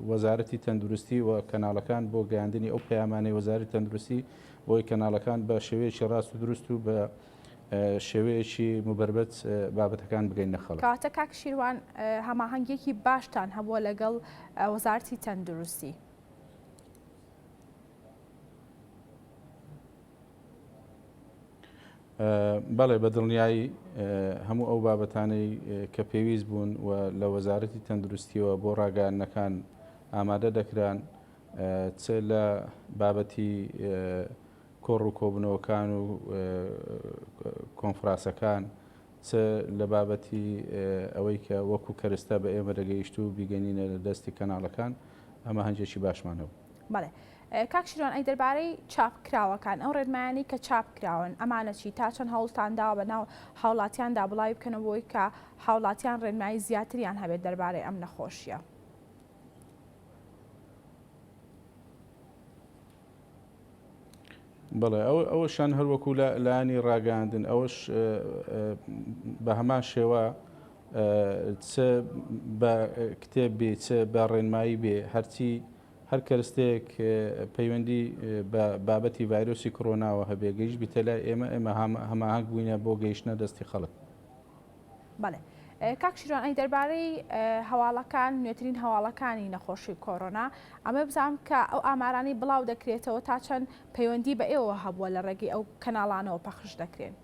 وەزارەتی تەندروستی و کەناڵەکان بۆ گەیاندنی ئەو پەیامانەی وەزارەتی تەندروستی بۆی کەناڵەکان بە شێوەیەکی ڕاست و دروست و بە شێوەیەکی مبەربەت بابەتەکان بگەین نەخەڵک. کاتە کاک شیروان هەماهەنگێکی باشتان هەبووە لەگەڵ وەزارەتی تەندروستی. بەڵێ بە دڵنیایی هەموو ئەو بابەتانەی کە پێویست بوون و لە وەزارەتی تەندروستیەوە بۆ ڕاگەیاندنەکان ئامادە دەکران چ لە بابەتی کۆڕ و کۆبنەوەکان و کۆنفرانسەکان چ لە بابەتی ئەوەی کە وەکو کەرستە بە ئێمە دەگەیشت و بیگەنینە لە دەستی کەناڵەکان ئەمە هەنجێکی باشمانەوە. بەڵێ کاک شیرۆن ئەی دەربارەی چاپکراوەکان ئەو ڕێنمایانی کە چاپکراون ئەمانە چی تا چەند هەوڵتانداوە بە ناو هاوڵاتیاندا بڵاوی بکەنەوەی کە هاوڵاتیان ڕێنمایی زیاتریان هەبێت دەربارەی ئەم نەخۆشیە؟ بڵێ ئەوەشان هەروەکو لایانی ڕاگەاندن ئەوەش بە هەمان شێوە چ بە کتێب بێ چ بە ڕێنمایی بێ هەرچی هەر کەرستەیەک پەیوەندی بە بابەتی ڤایرۆسی کۆرۆناوە هەبێ گەیشت بیتە لای ئێمە هەماهنگ بووینە بۆ گەیشتنە دەستی خەڵک. بەڵێ کاک شیرۆن ئەی دەربارەی هەواڵەکان نوێترین هەواڵەکانی نەخۆشی کۆرۆنا ئەمە بزانم کە ئەو ئامارانی بڵاو دەکرێتەوە تا چەند پەیوەندی بە ئێوە هەبووە لە ڕێگەی ئەو کەناڵانەوە پەخش دەکرێن.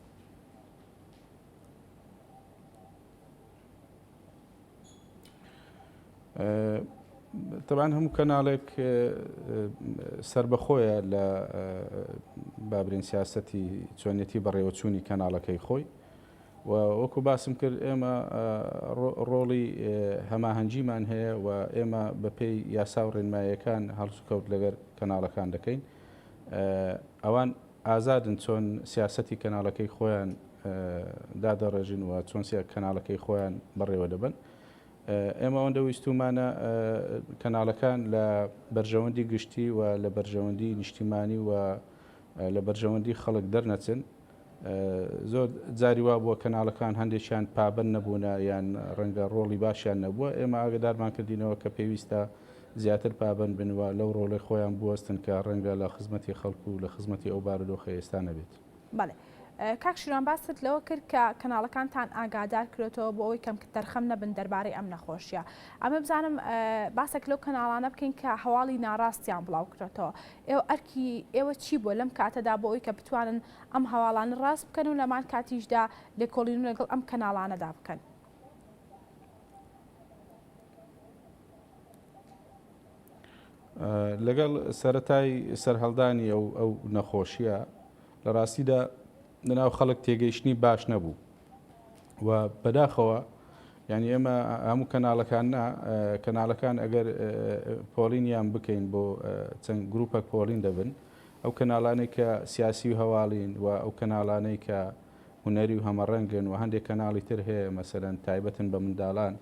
طبعاً هەموو کەناڵێک سربەخۆیە لە بابرین سیاسەتی چۆنیەتی بەڕێوەچوونی کەناڵەکەی خۆی و وەکو باسم کرد ئێمە ڕۆڵی هەماهەنگیمان هەیە و ئێمە بەپێی یاسا و ڕێنماییەکان هەڵسوکەوت لەگەر کەناڵەکان دەکەین. ئەوان ئازادن چۆن سیاسەتی کەناڵەکەی خۆیان دادەڕێژین و چۆن کەناڵەکەی خۆیان بەڕێوە دەبن. ئێمە ئەوەندە ویستومانە کەناڵەکان لە بەرژەوەندی گشتی و لە بەرژەوەندی نیشتیمانی و لە بەرژەوەندی خەڵک دەرنەچن. زۆر جاری وا بووە کەناڵەکان هەندێکیان پابند نەبوونە یان ڕەنگە ڕۆڵی باشیان نەبووە. ئێمە ئاگدارمان کردینەوە کە پێویستە زیاتر پابند بنوە لەو ڕۆڵی خۆیان بوەستن کە ڕەنگە لە خزمەتی خەڵکو و لە خزمەتی ئەو بارودۆخە ئێستا نەبێت. بەڵێ کاک شیرۆن باست لەوە کرد کە کەناڵەکانتان ئاگادار کرێتەوە بۆ ئەوەی کەم دەرخەم نەبن دەربارەی ئەم نەخۆشیە. ئەمە بزانم باسێک لەو کەناڵانە بکەین کە هەواڵی ناڕاستیان بڵاو کرێتەوە. ئێوە ئەرکی ئێوە چی بووە لەم کاتەدا بۆ ئەوەی کە بتوانن ئەم هەواڵانە ڕاست بکەن و لەمان کاتیشدا لێکۆڵین لەگەڵ ئەم کەناڵانەدا بکەن؟ لەگەڵ سەرەتای سەرهەڵدانی ئەو نەخۆشیە لە ڕاستیدا لەناو خەڵک تێگەیشتنی باش نەبوو و بەداخەوە یعنی ئێمە هەموو کەناڵەکان ئەگەر پۆلینیان بکەین بۆ چەند گروپەک پۆلین دەبن ئەو کەناڵانەی کە سیاسی و هەواڵین و ئەو کەناڵانەی کە هونەری و هەمەڕەنگن و هەندێک کەناڵی تر هەیە مەسەرەن تایبەتن بە منداڵان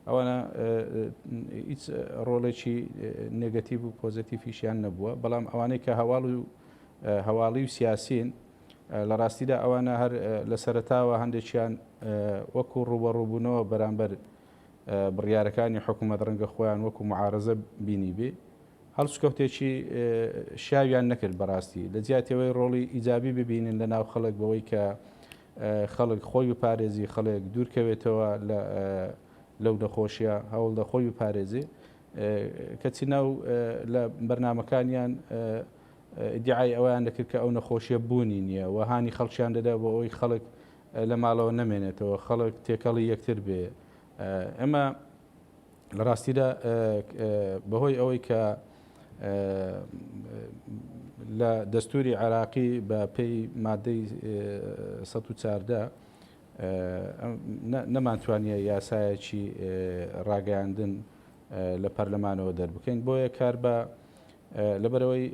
ئەوانە هیچ ڕۆڵێکی نێگەتیڤ و پۆزیتیڤیشیان نەبووە. بەڵام ئەوانەی کە هەواڵی و سیاسین لە ڕاستیدا ئەوانە هەر لە سەرەتاوە هەندێکیان وەکو ڕوبەڕووبوونەوە بەرامبەر بڕیارەکانی حکوومەت ڕەنگە خۆیان وەکو معارەزە بینی بێ هەڵسوکەوتێکی شاویان نەکرد بەڕاستی لە جیاتەوەی ڕۆڵی ئیجابی ببینن لە ناو خەڵک بەوەی کە خەڵک خۆی بپارێزی خەڵک دوورکەوێتەوە لەو نەخۆشیە هەوڵدە خۆی بپارێزی کەچی ناو لە بەرنمەکانیان دیعای ئەویان دەکرد کە ئەو نەخۆشیە بوونی نییە و هانی خەڵکیان دەدا بۆ ئەوی خەڵک لە ماڵەوە نەمێنێتەوە خەڵک تێکەڵی یەکتر بێ. ئەمە لە ڕاستیدا بەهۆی ئەوەی کە لە دەستوری عێراقی بە پێی مادەی 114 نەمانتوانیە یاسایەکی ڕاگەیاندن لە پەرلەمانەوە دەربکەین بۆیە کار بە لەبەرەوەی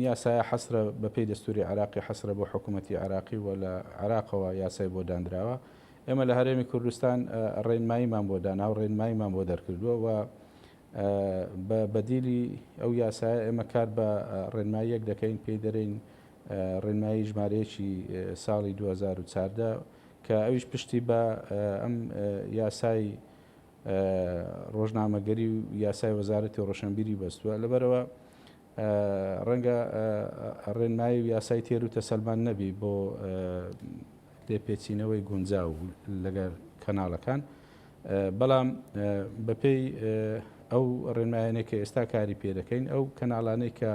یاسایە حەسرە بە پێی دەستوری عێراقی حەسرە بۆ حکوومەتی عێراقی و لە عێراقەوە یاسای بۆ دانراوە. ئێمە لە هەرێمی کوردستان ڕێنماییمان بۆ دانا و ڕێنماییمان بۆ دەرکردووە و بەدیلی ئەو یاسایە ئێمە کار بە ڕێنماییەک دەکەین پێی دەرێن ڕێنمایی ژمارەیەکی ساڵی 2014 کە ئەویش پشتی بە ئەم یاسای ڕۆژنامەگەری و یاسای وەزارەتی ڕۆشنبیری بەستووە. لەبەرەوە ڕەنگە ڕێنمایی و یاسای تێر و تەسەلمان نەبی بۆ لێپێچینەوەی گونجاو لەگەر کەناڵەکان. بەڵام بەپێی ئەو ڕێنمایانەی کە ئێستا کاری پێ دەکەین ئەو کەناڵانەی کە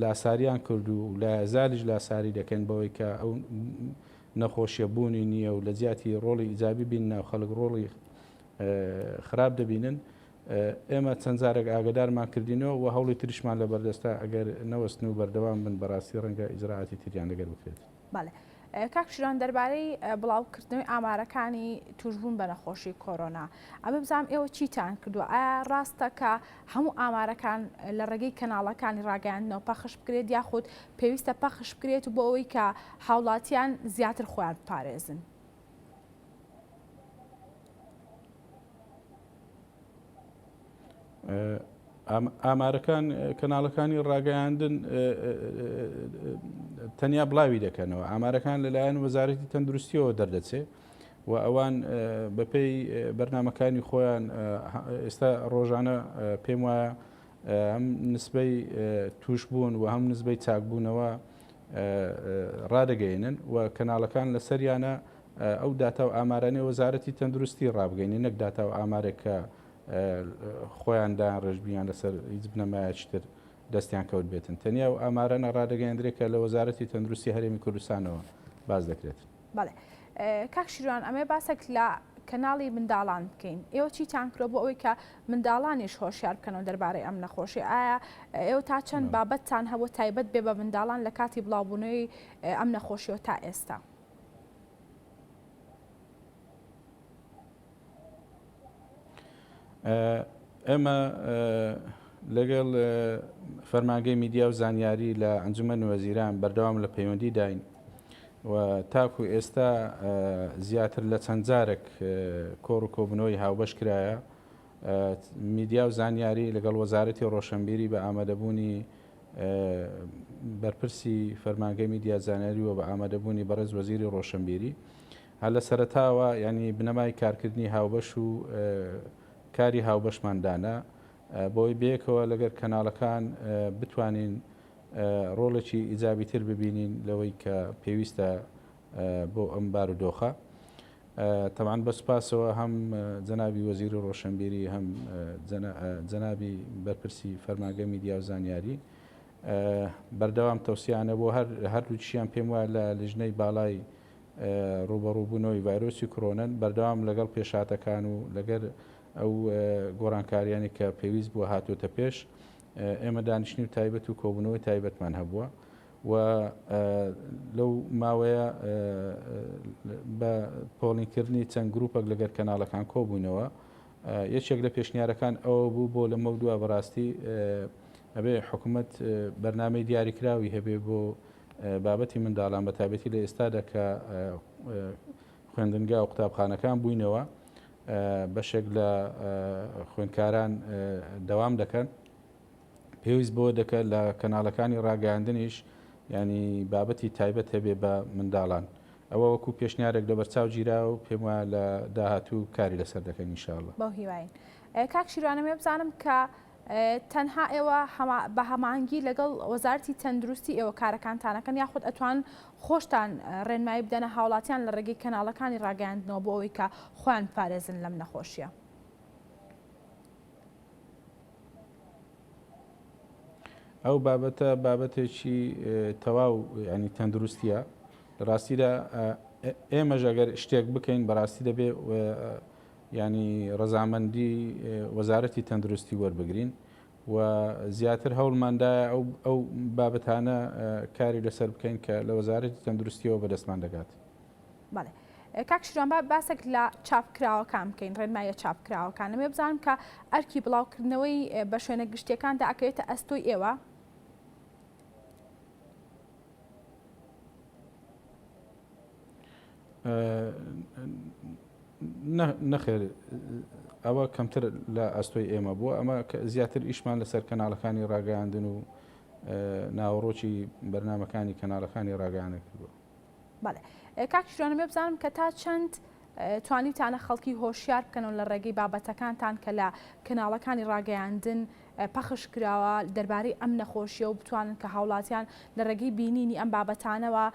لاساریان کرد و لە زالیش لاساری دەکەن بەوەی کە ئەو نەخۆشیە بوونی نییە و لە جیاتی ڕۆڵی ئیجابی بین ناو خەڵک ڕۆڵی خراپ دەبینن ئێمە چەند جارێک ئاگدارمان کردینەوە و هەوڵی تریشمان لە بەردەستا ئەگەر نەوەستن و بەردەوام بن بەڕاستی ڕەنگە ئیجراعاتی تریان لەگەر بکرێت. بەڵێ کاکشیران دەربارەی بڵاوکردنەوەی ئامارەکانی توشبوون بە نەخۆشی کۆرۆنا ئەمە بزانام ئێوە چیتان کردووە؟ ئایا ڕاستە کە هەموو ئامارەکان لە ڕێگەی کەناڵەکانی ڕاگەیاندنەوە پەخش بکرێت یاخود پێویستە پەخش بکرێت و بۆ ئەوەی کە هاوڵاتیان زیاتر خۆیان بپارێزن؟ ئامارەکان کەناڵەکانی ڕاگەیاندن تەنیا بڵاوی دەکەنەوە. ئامارەکان لەلایەن وەزارەتی تەندروستیەوە دەردەچێت و ئەوان بەپێی بەرنمەکانی خۆیان ئێستا ڕۆژانە پێم وایە هەم نسبەی توش بوون و هەم نسبەی چاکبوونەوە ڕادەگەیەنن و کەناڵەکان لە سەریانە ئەو داتا و ئامارانەی وەزارەتی تەندروستی ڕابگەینی نەک داتا و ئامارێکە خۆیاندان ڕێژبیان لەسەر هیچ بنەمایەکتر دەستیان کەوت بێتن. تەنیا و ئامارانە ڕادەگەیاندرێکە لە وەزارەتی تەندروستی هەرێمی کوردستانەوە باز دەکرێت. بەڵێ کاکشیروان ئەمێ باسێک لە کەناڵی منداڵان بکەین. ئێوە چیتان کرۆ بۆ ئەوەی کە منداڵانیش هۆشیار بکەنەوە دەربارەی ئەم نەخۆشی؟ ئایا ئێوە تا چەند بابەتتان هەبوو تایبەت بێ بە منداڵان لە کاتی بڵاوبوونەوەی ئەم نەخۆشیەوە تا ئێستا؟ ئێمە لەگەڵ فەرمانگەی میدیا و زانیاری لە ئەنجومەن وەزیران بەردەوام لە پەیوەندی داین و تاکو ئێستا زیاتر لە چەند جارێک کۆڕ و کۆبنەوەی هاوبەش کرایە. میدیا و زانیاری لەگەڵ وەزارەتی ڕۆشنبیری بە ئامادەبوونی بەرپرسی فەرمانگەی میدیا زانیاری و بە ئامادەبوونی بەڕێز وەزیری ڕۆشنبیری هەر لە سەرەتاوە ینی بنەمای کارکردنی هاوبەش و کاری هاوبەشماندانە بۆی بەیەکەوە لەگەر کەناڵەکان بتوانین ڕۆڵێکی ئیجابیتر ببینین لەوەی کە پێویستە بۆ ئەم بارودۆخە. تەمان بە سوپاسەوە هەم جەنابی وەزیری ڕۆشنبیری هەم جەنابی بەرپرسی فەرمانگەی میدیا و زانیاری بەردەوام تەوسیانە بۆ هەردووچیان پێم وایە لە لیژنەی باڵای ڕوبەڕووبوونەوەی ڤایرۆسی کۆرۆنەن بەردەوام لەگەڵ پێشاتەکان و لەگەر ئەو گۆڕانکاریانی کە پێویست بووە هاتوۆتە پێش ئێمە دانیشتنی و تایبەت و کۆبوونەوەی تایبەتمان هەبووە و لەو ماوەیە بە پۆڵینکردنی چەند گروپێک لەگەر کەناڵەکان کۆبوونەوە. یەکێک لە پێشنیارەکان ئەوە بوو بۆ لە مەودووە بەڕاستی ئەبێ حکوومەت بەرنامەی دیاریکراوی هەبێ بۆ بابەتی منداڵان بە تایبەتی لە ئێستادا کە خوێندنگا و قوتابخانەکان بووینەوە بەشێک لە خوێندکاران دەوام دەکەن. پێویست بۆ دەکەن لە کەناڵەکانی ڕاگەاندنیش ینی بابەتی تایبەت هەبێ بە منداڵان. ئەوە وەکو پێشنیارێک لە بەرچاو گیرا و پێم وایە لە داهاتوو کاری لەسەر دەکەن ئینشاءڵڵا. بەو هیواین کاکشیروانەمێ بزانم کە تەنها ئێوە بە هەماهەنگی لەگەڵ وەزارەتی تەندروستی ئێوە کارەکانتانەکەن یاخود ئەتوان خۆشتان ڕێنمایی بدەنە هاوڵاتیان لە ڕێگەی کەناڵەکانی ڕاگەاندنەوە بۆ ئەوەی کە خۆیان پارێزن لەم نەخۆشیە؟ ئەو بابەتە بابەتێکی تەواو ینی تەندروستیە. لە ڕاستیدا ئێمەش ئەگەر شتێک بکەین بەڕاستی دەبێ ینی ڕەزامەندی وەزارەتی تەندروستی وەربگرین و زیاتر هەوڵماندایە ئەو بابەتانە کاری لەسەر بکەین کە لە وەزارەتی تەندروستیەوە بەدەستمان دەگات. بەڵێ کاکشیروان باسێک لە چاپکراوەکان بکەین، ڕێنمایە چاپکراوەکان. ئەمێ بزانم کە ئەرکی بڵاوکردنەوەی بە شوێنە گشتیەکاندا ئەکەوێتە ئەستۆی ئێوە؟ نەخێر ئەوە کەمتر لە ئەستۆی ئێمە بووە. ئەمە زیاتر ئیشمان لەسەر کەناڵەکانی ڕاگەیاندن و ناوەڕۆکی بەرنمەکانی کەناڵەکانی ڕاگەیانە کردووە. بەڵێ کاکشیروانەمێ بزانم کە تا چەند توانیتانە خەڵکی هۆشیار بکەنەوە لە ڕێگەی بابەتەکانتان کە لە کەناڵەکانی ڕاگەیاندن پەخش کراوە دەربارەی ئەم نەخۆشیە و بتوانن کە هاوڵاتیان لە ڕێگەی بینینی ئەم بابەتانەوە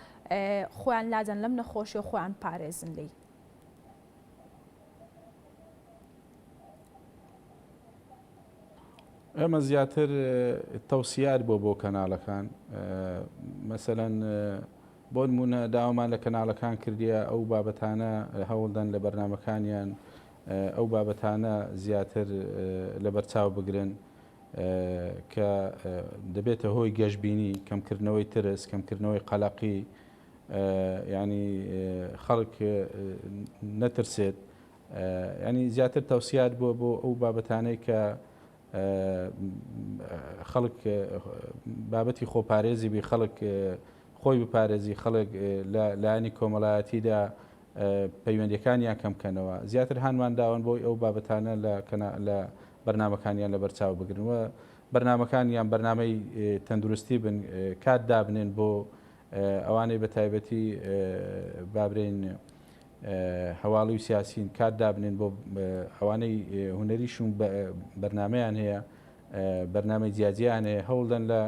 خۆیان لادەن لەم نەخۆشیە و خۆیان پارێزن لی؟ ئەمە زیاتر تەوسیار بۆ کەناڵەکان مەسەلەن بۆ نمونە داوامان لە کەناڵەکان کردیە ئەو بابەتانە هەوڵدان لە بەرنمەکانیان ئەو بابەتانە زیاتر لەبەرچاو بگرن کە دەبێتە هۆی گەشتبینی، کەمکردنەوەی ترس، کەمکردنەوەی قەلەقی، ینی خەڵک نەترسێت، ینی زیاتر تەوسیات بۆ ئەو بابەتانەی کە خەڵک بابەتی خۆپارێزی بی، خەڵک خۆی بپارێزی، خەڵک لایانی کۆمەڵایەتیدا پەیوەندیەکانیان کەمکەنەوە. زیاتر هانمان داوان بۆی ئەو بابەتانە لە بەرنامەکانیان لەبەرچاو بگرنەوە، بەرنامەکانیان بەرنامەی تەندروستی بن، کات دابنێن بۆ ئەوانەی بە تایبەتی بابرین هەواڵی و سیاسین، کات دابنێن بۆ ئەوانەی هونەریشون بەرنمەیان هەیە، بەرنامەی جیاجییان هەیە، هەوڵدەن لە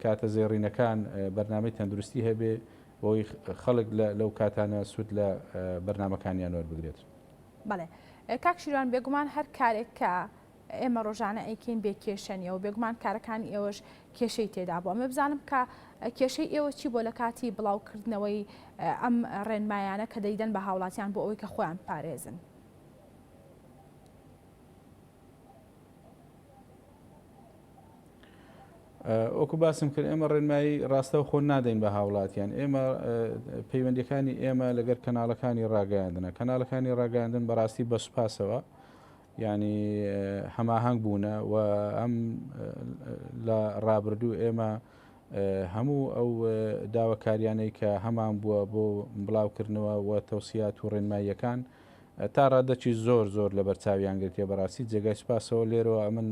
کاتە زێڕینەکان بەرنامەی تەندروستی هەبێ بۆی خەڵک لەو کاتانە سوود لە بەرنمەکانیان وەربگرێت. بەڵێ کاک شیروان، بێگومان هەر کارێک کە ئێمە ڕۆژانە ئەیکەین بێ کێشەنیە و بێگومان کارەکانی ئێوەش کێشەی تێدا بووە. ئەمە بزانم کە کێشەی ئێوە چی بۆ لە کاتی بڵاوکردنەوەی ئەم ڕێنمایانە کە دەیدەن بە هاوڵاتیان بۆ ئەوەی کە خۆیان پارێزن؟ ئۆکو باسم کرد، ئێمە ڕێنمایی ڕاستە و خۆ نادەین بە هاوڵاتیان. ئێمە پەیوەندیەکانی ئێمە لەگەر کەناڵەکانی ڕاگەاندنە، کەناڵەکانی ڕاگەاندن بەڕاستی بە سوپاسەوە، ینی هەماهەنگ بوونە و ئەم لە ڕابردوو ئێمە هەموو ئەو داواکاریانەی کە هەمان بووە بۆ بڵاوکردنەوە و تەوسیات و ڕێنماییەکان تا ڕادەکی زۆر زۆر لە بەرچاویان گرتێ. بەڕاستی جێگای سوپاسەوە لێرەوە من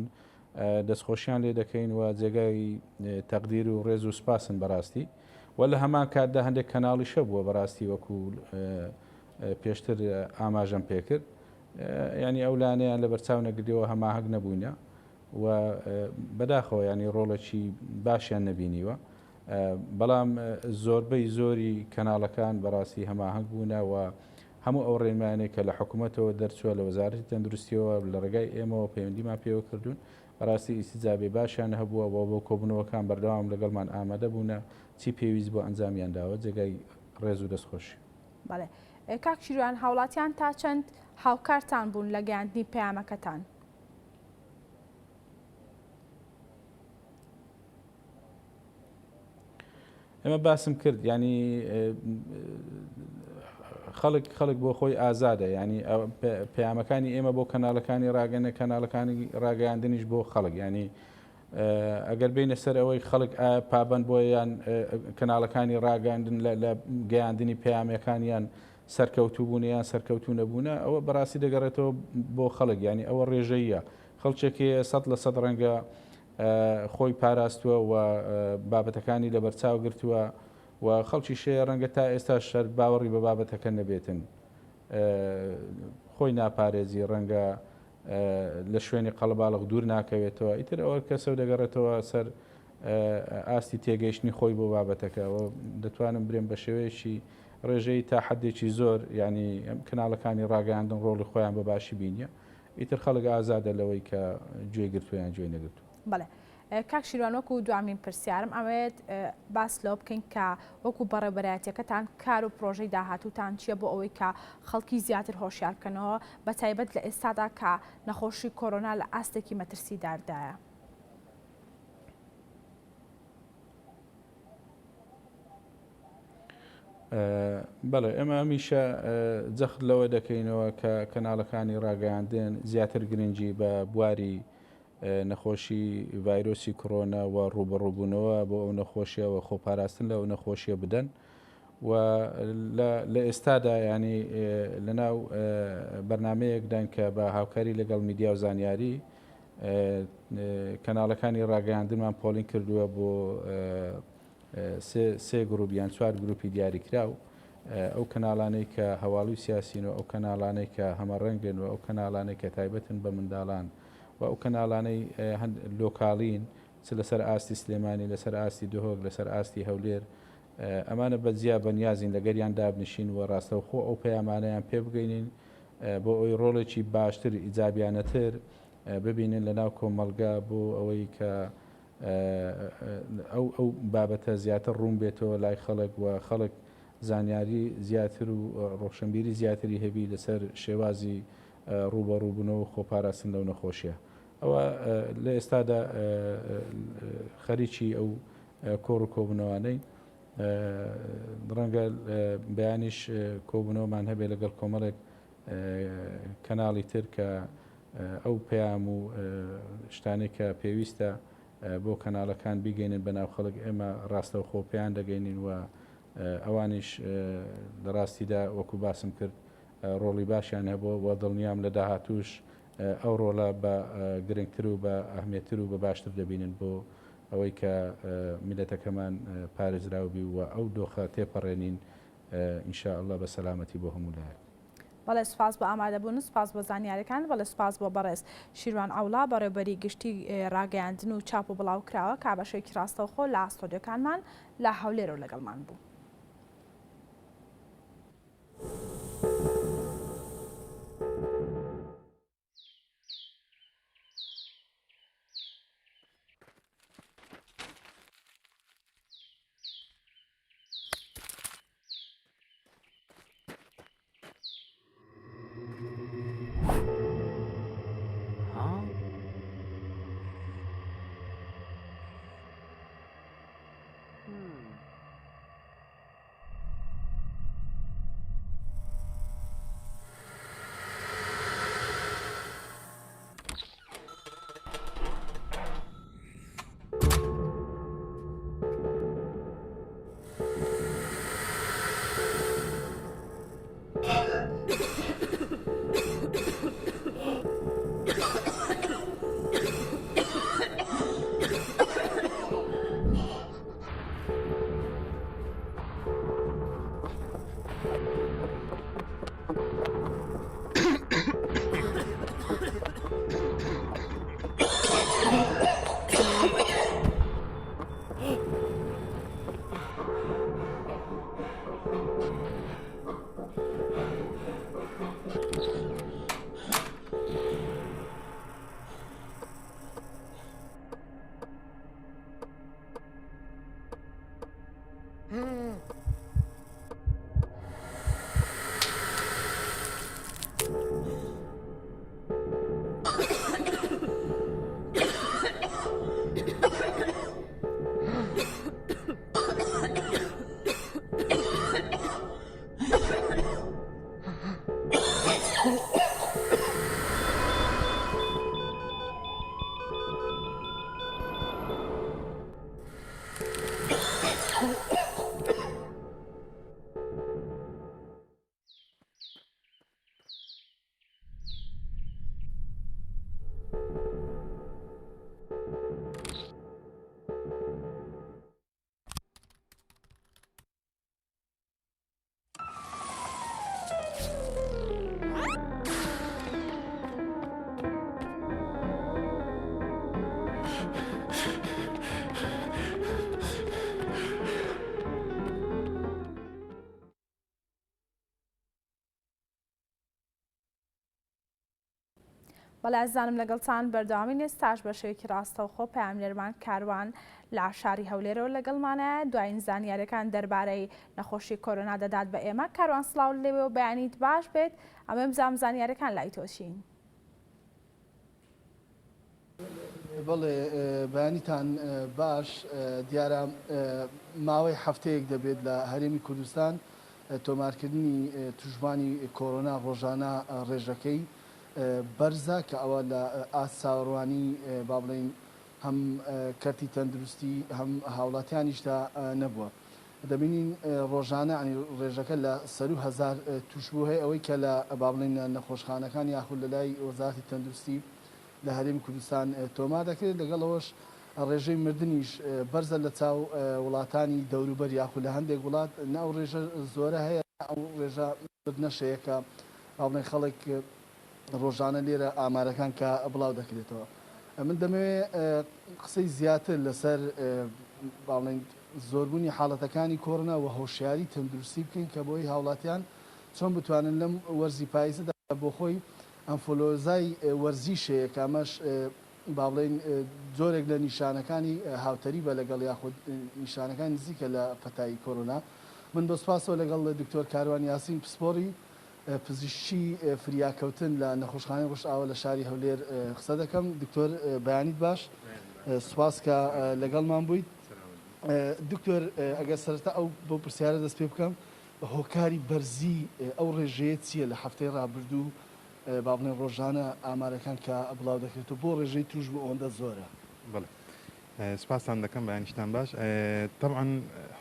دەستخۆشیان لێ دەکەین و جێگای تەقدیر و ڕێز و سپاسن بەڕاستی. و لە هەمان کاتدا هەندێک کەناڵی شە بووە بەڕاستی وەکو پێشتر ئاماژەم پێکرد، ینی ئەولانەیان لە بەرچاو نەگردەوە هەماهەنگ نەبووینە و بەداخەوە ینی ڕۆڵێکی باشیان نەبینیوە، بەڵام زۆربەی زۆری کەناڵەکان بەڕاستی هەماهەنگ بوونە و هەموو ئەو ڕێنمایانەی کە لە حکوومەتەوە دەرچووە لە وەزارەتی تەندروستیەوە لە ڕێگای ئێمەوە پەیوەندیمان پێوە کردوون، بەڕاستی ئیسیجابێ باشیان هەبووە بۆ کۆبوونەوەکان بەردەوام لەگەڵمان ئامادە بوونە چی پێویست بۆ ئەنجامیان داوە جێگای ڕێز و دەستخۆشی. بەڵێ کاک شیروان، هاوڵاتیان تا چەند هاوکارتان بوون لە گەیاندنی پەیامەکەتان؟ ئێمە باسم کرد، ینی خەڵک بۆ خۆی ئازادە، ینی پەیامەکانی ئێمە بۆ کەناڵەکانی ڕاگەنە، کەناڵەکانی ڕاگەیاندنیش بۆ خەڵک، ینی ئەگەر بینە سەر ئەوەی خەڵک پابند بۆ یان کەناڵەکانی ڕاگەاندن لە گەیاندنی پەیامەکانیان سەرکەوتوو بوون یان سەرکەوتوو نەبوونە، ئەوە بەڕاستی دەگەڕێتەوە بۆ خەڵک، ینی ئەوە ڕێژەیە. خەڵکێکی 100% ڕەنگە خۆی پاراستووە و بابەتەکانی لە بەرچاو گرتووە و خەڵکی شەیە ڕەنگە تا ئێستا شەر باوەڕی بە بابەتەکە نەبێتن، خۆی ناپارێزی، ڕەنگە لە شوێنی قەڵەباڵغ دوور ناکەوێتەوە، ئیتر ئەوە کەسە دەگەڕێتەوە سەر ئاستی تێگەیشتنی خۆی بۆ بابەتەکەەوە. دەتوانم برێن بە شێوەیەکی ڕێژەی تا حدێکی زۆر، ینی ئەم کەناڵەکانی ڕاگەاندن ڕۆڵی خۆیان بە باشی بینیە، ئیتر خەڵک ئازادە لەوەی کە گوێ گرتویان گوێ نەگرتو. بەڵێ کاک شیروان، وەکو دوامین پرسیارم ئەوێت باس لەوە بکەین کە وەکو بەڕێبەرایەتەکەتان کار و پرۆژەی داهاتووتان چییە بۆ ئەوەی کە خەڵکی زیاتر هۆشیار بکەنەوە بە تایبەت لە ئێستادا کە نەخۆشی کۆرۆنا لە ئاستێکی مەترسی داردایە؟ بەڵێ ئێمە هەمیشە جەخت لەوە دەکەینەوە کە کەناڵەکانی ڕاگەیاندن زیاتر گرنگی بە بواری نەخۆشی ڤایرۆسی کۆرۆنا و ڕوبەڕووبوونەوە بۆ ئەو نەخۆشیەوە خۆپاراستن لە ئەو نەخۆشیە بدەن و لە ئێستادا ینی لەناو بەرنمەیەکدان کە بە هاوکاری لەگەڵ میدیا و زانیاری کەناڵەکانی ڕاگەیاندنمان پۆلین کردووە بۆ سێ گروپ یان 4 گروپی دیاریکراو، ئەو کەناڵانەی کە هەواڵوی سیاسین و ئەو کەناڵانەی کە هەمەڕەنگن و ئەو کەناڵانەی کە تایبەتن بە منداڵان و ئەو کەناڵانەی لۆکاڵین لەسەر ئاستی سلێمانی، لەسەر ئاستی دهۆک، لەسەر ئاستی هەولێر، ئەمانە بەجیا بەنیازین لەگەریان دابنشین و ڕاستەوخۆ ئەو پەیامانەیان پێ بگەینین بۆ ئەوی ڕۆڵێکی باشتر ئیجابیانەتر ببینن لە ناو کۆمەلگا بۆ ئەوەی کە ئەو بابەتە زیاتر ڕوون بێتەوە لای خەڵک و خەڵک زانیاری زیاتر و ڕۆشنبیری زیاتری هەبی لەسەر شێوازی ڕوبەڕووبوونەوە و خۆپاراستن لەو نەخۆشیە. ئەوە لە ئێستادا خەریکی ئەو کۆڕ و کۆبوونەوانەی ڕەنگە بەیانیش کۆبوونەوەمان هەبێت لەگەڵ کۆمەڵێک کەناڵی تر کە ئەو پەیام و شتانێک کە پێویستە بۆ کەناڵەکان بیگەینن بەناو خەڵک ئێمە ڕاستەوخۆ پێیان دەگەینین و ئەوانیش لە ڕاستیدا وەکو باسم کرد ڕۆڵی باشیان هەبووە و دڵنیام لە داهاتوش ئەو ڕۆڵە بە گرنگتر و بە ئەهمیێتتر و بە باشتر دەبینن بۆ ئەوەی کە میلەتەکەمان پارێزراوبی و ئەو دۆخە تێپەڕێنین ئینشاءالله بە سەلامەتی بۆ هەموو لایەک. بەڵێ سپاس بۆ ئامادەبوون، سپاس بۆ زانیاریەکان، بەڵێ سپاس بۆ بەڕێز شیروان ئەوڵا بەڕێوەبەری گشتی ڕاگەیاندن و چاپ و بڵاو کراوە کابەشێکی ڕاستەوخۆ لە ئاستۆدیۆکانمان لە هەولێرەوە لەگەڵمان بوو. بەڵێ ئازانم لەگەڵتان بەردەوامی نێستاش بە شێوەیەکی ڕاستەوخۆ پەیامێرمان کاروان لە شاری هەولێرەوە لەگەڵمانەیە دوایین زانیاریەکان دەربارەی نەخۆشی کۆرۆنا دەدات بە ئێمە. کاروان سڵاو لێوێ و بەیانیت باش بێت، ئەمە بزانم زانیاریەکان لای تۆشین. بەڵێ بەیانیتان باش، دیارە ماوەی هەفتەیەک دەبێت لە هەرێمی کوردستان تۆمارکردنی توشبانی کۆرۆنا ڕۆژانە ڕێژەکەی بەرزە کە ئەوە لە ئاساوەڕوانی با بڵێن هەم کەرتی تەندروستی هەم هاوڵاتیانیشدا نەبووە. دەبینین ڕۆژانە ئەنی ڕێژەکە لە 100,000 توش بوو هەیە، ئەوەی کە لە با بڵێن نەخۆشخانەکان یاخود لە لای وەزارەتی تەندروستی لە هەرێمی کوردستان تۆمار دەکرێت. لەگەڵەوەش ڕێژەی مردنیش بەرزە لە چاو وڵاتانی دەوروبەر یاخود لە هەندێک وڵات ناو ڕێژە زۆرە هەیە، ئەو ڕێژە نەشەیەکە با بڵێن خەڵک ڕۆژانە لێرە ئامارەکان کە بڵاو دەکرێتەوە. من دەمەوێت قسەی زیاتر لەسەر با بڵێن زۆربوونی حاڵەتەکانی کۆرۆنا و هۆشیاری تەندروستی بکەین کە بۆی هاوڵاتیان چۆن بتوانن لەم وەرزی پاییزەدا بۆ خۆی ئەنفلۆزای وەرزیشەیە کە ئەمەش با بڵێن جۆرێک لە نیشانەکانی هاوتەری بە لەگەڵ یاخود نیشانەکان نزیکە لە پەتایی کۆرۆنا من بە سوپاسەوە لەگەڵ دکتۆر کاروان یاسین پسپۆری پزیشکی فریاکەوتن لە نەخۆشخانەی ڕۆژئاوا لە شاری هەولێر قسە دەکەم. دکتۆر بەیانیت باش، سوپاس کە لەگەڵمان بوویت. دکتۆر ئەگەر سەرەتا ئەو بۆ پرسیارە دەست پێ بکەم، هۆکاری بەرزی ئەو ڕێژەیە چییە لە هەفتەی ڕابردوو با بڵێن ڕۆژانە ئامارەکان کە بڵاو دەکرێتەوە بۆ ڕێژەی توش بوو ئەوەندە زۆرە؟ بڵێ سپاسان دەکەم بەیانیشتان باش. طبعاً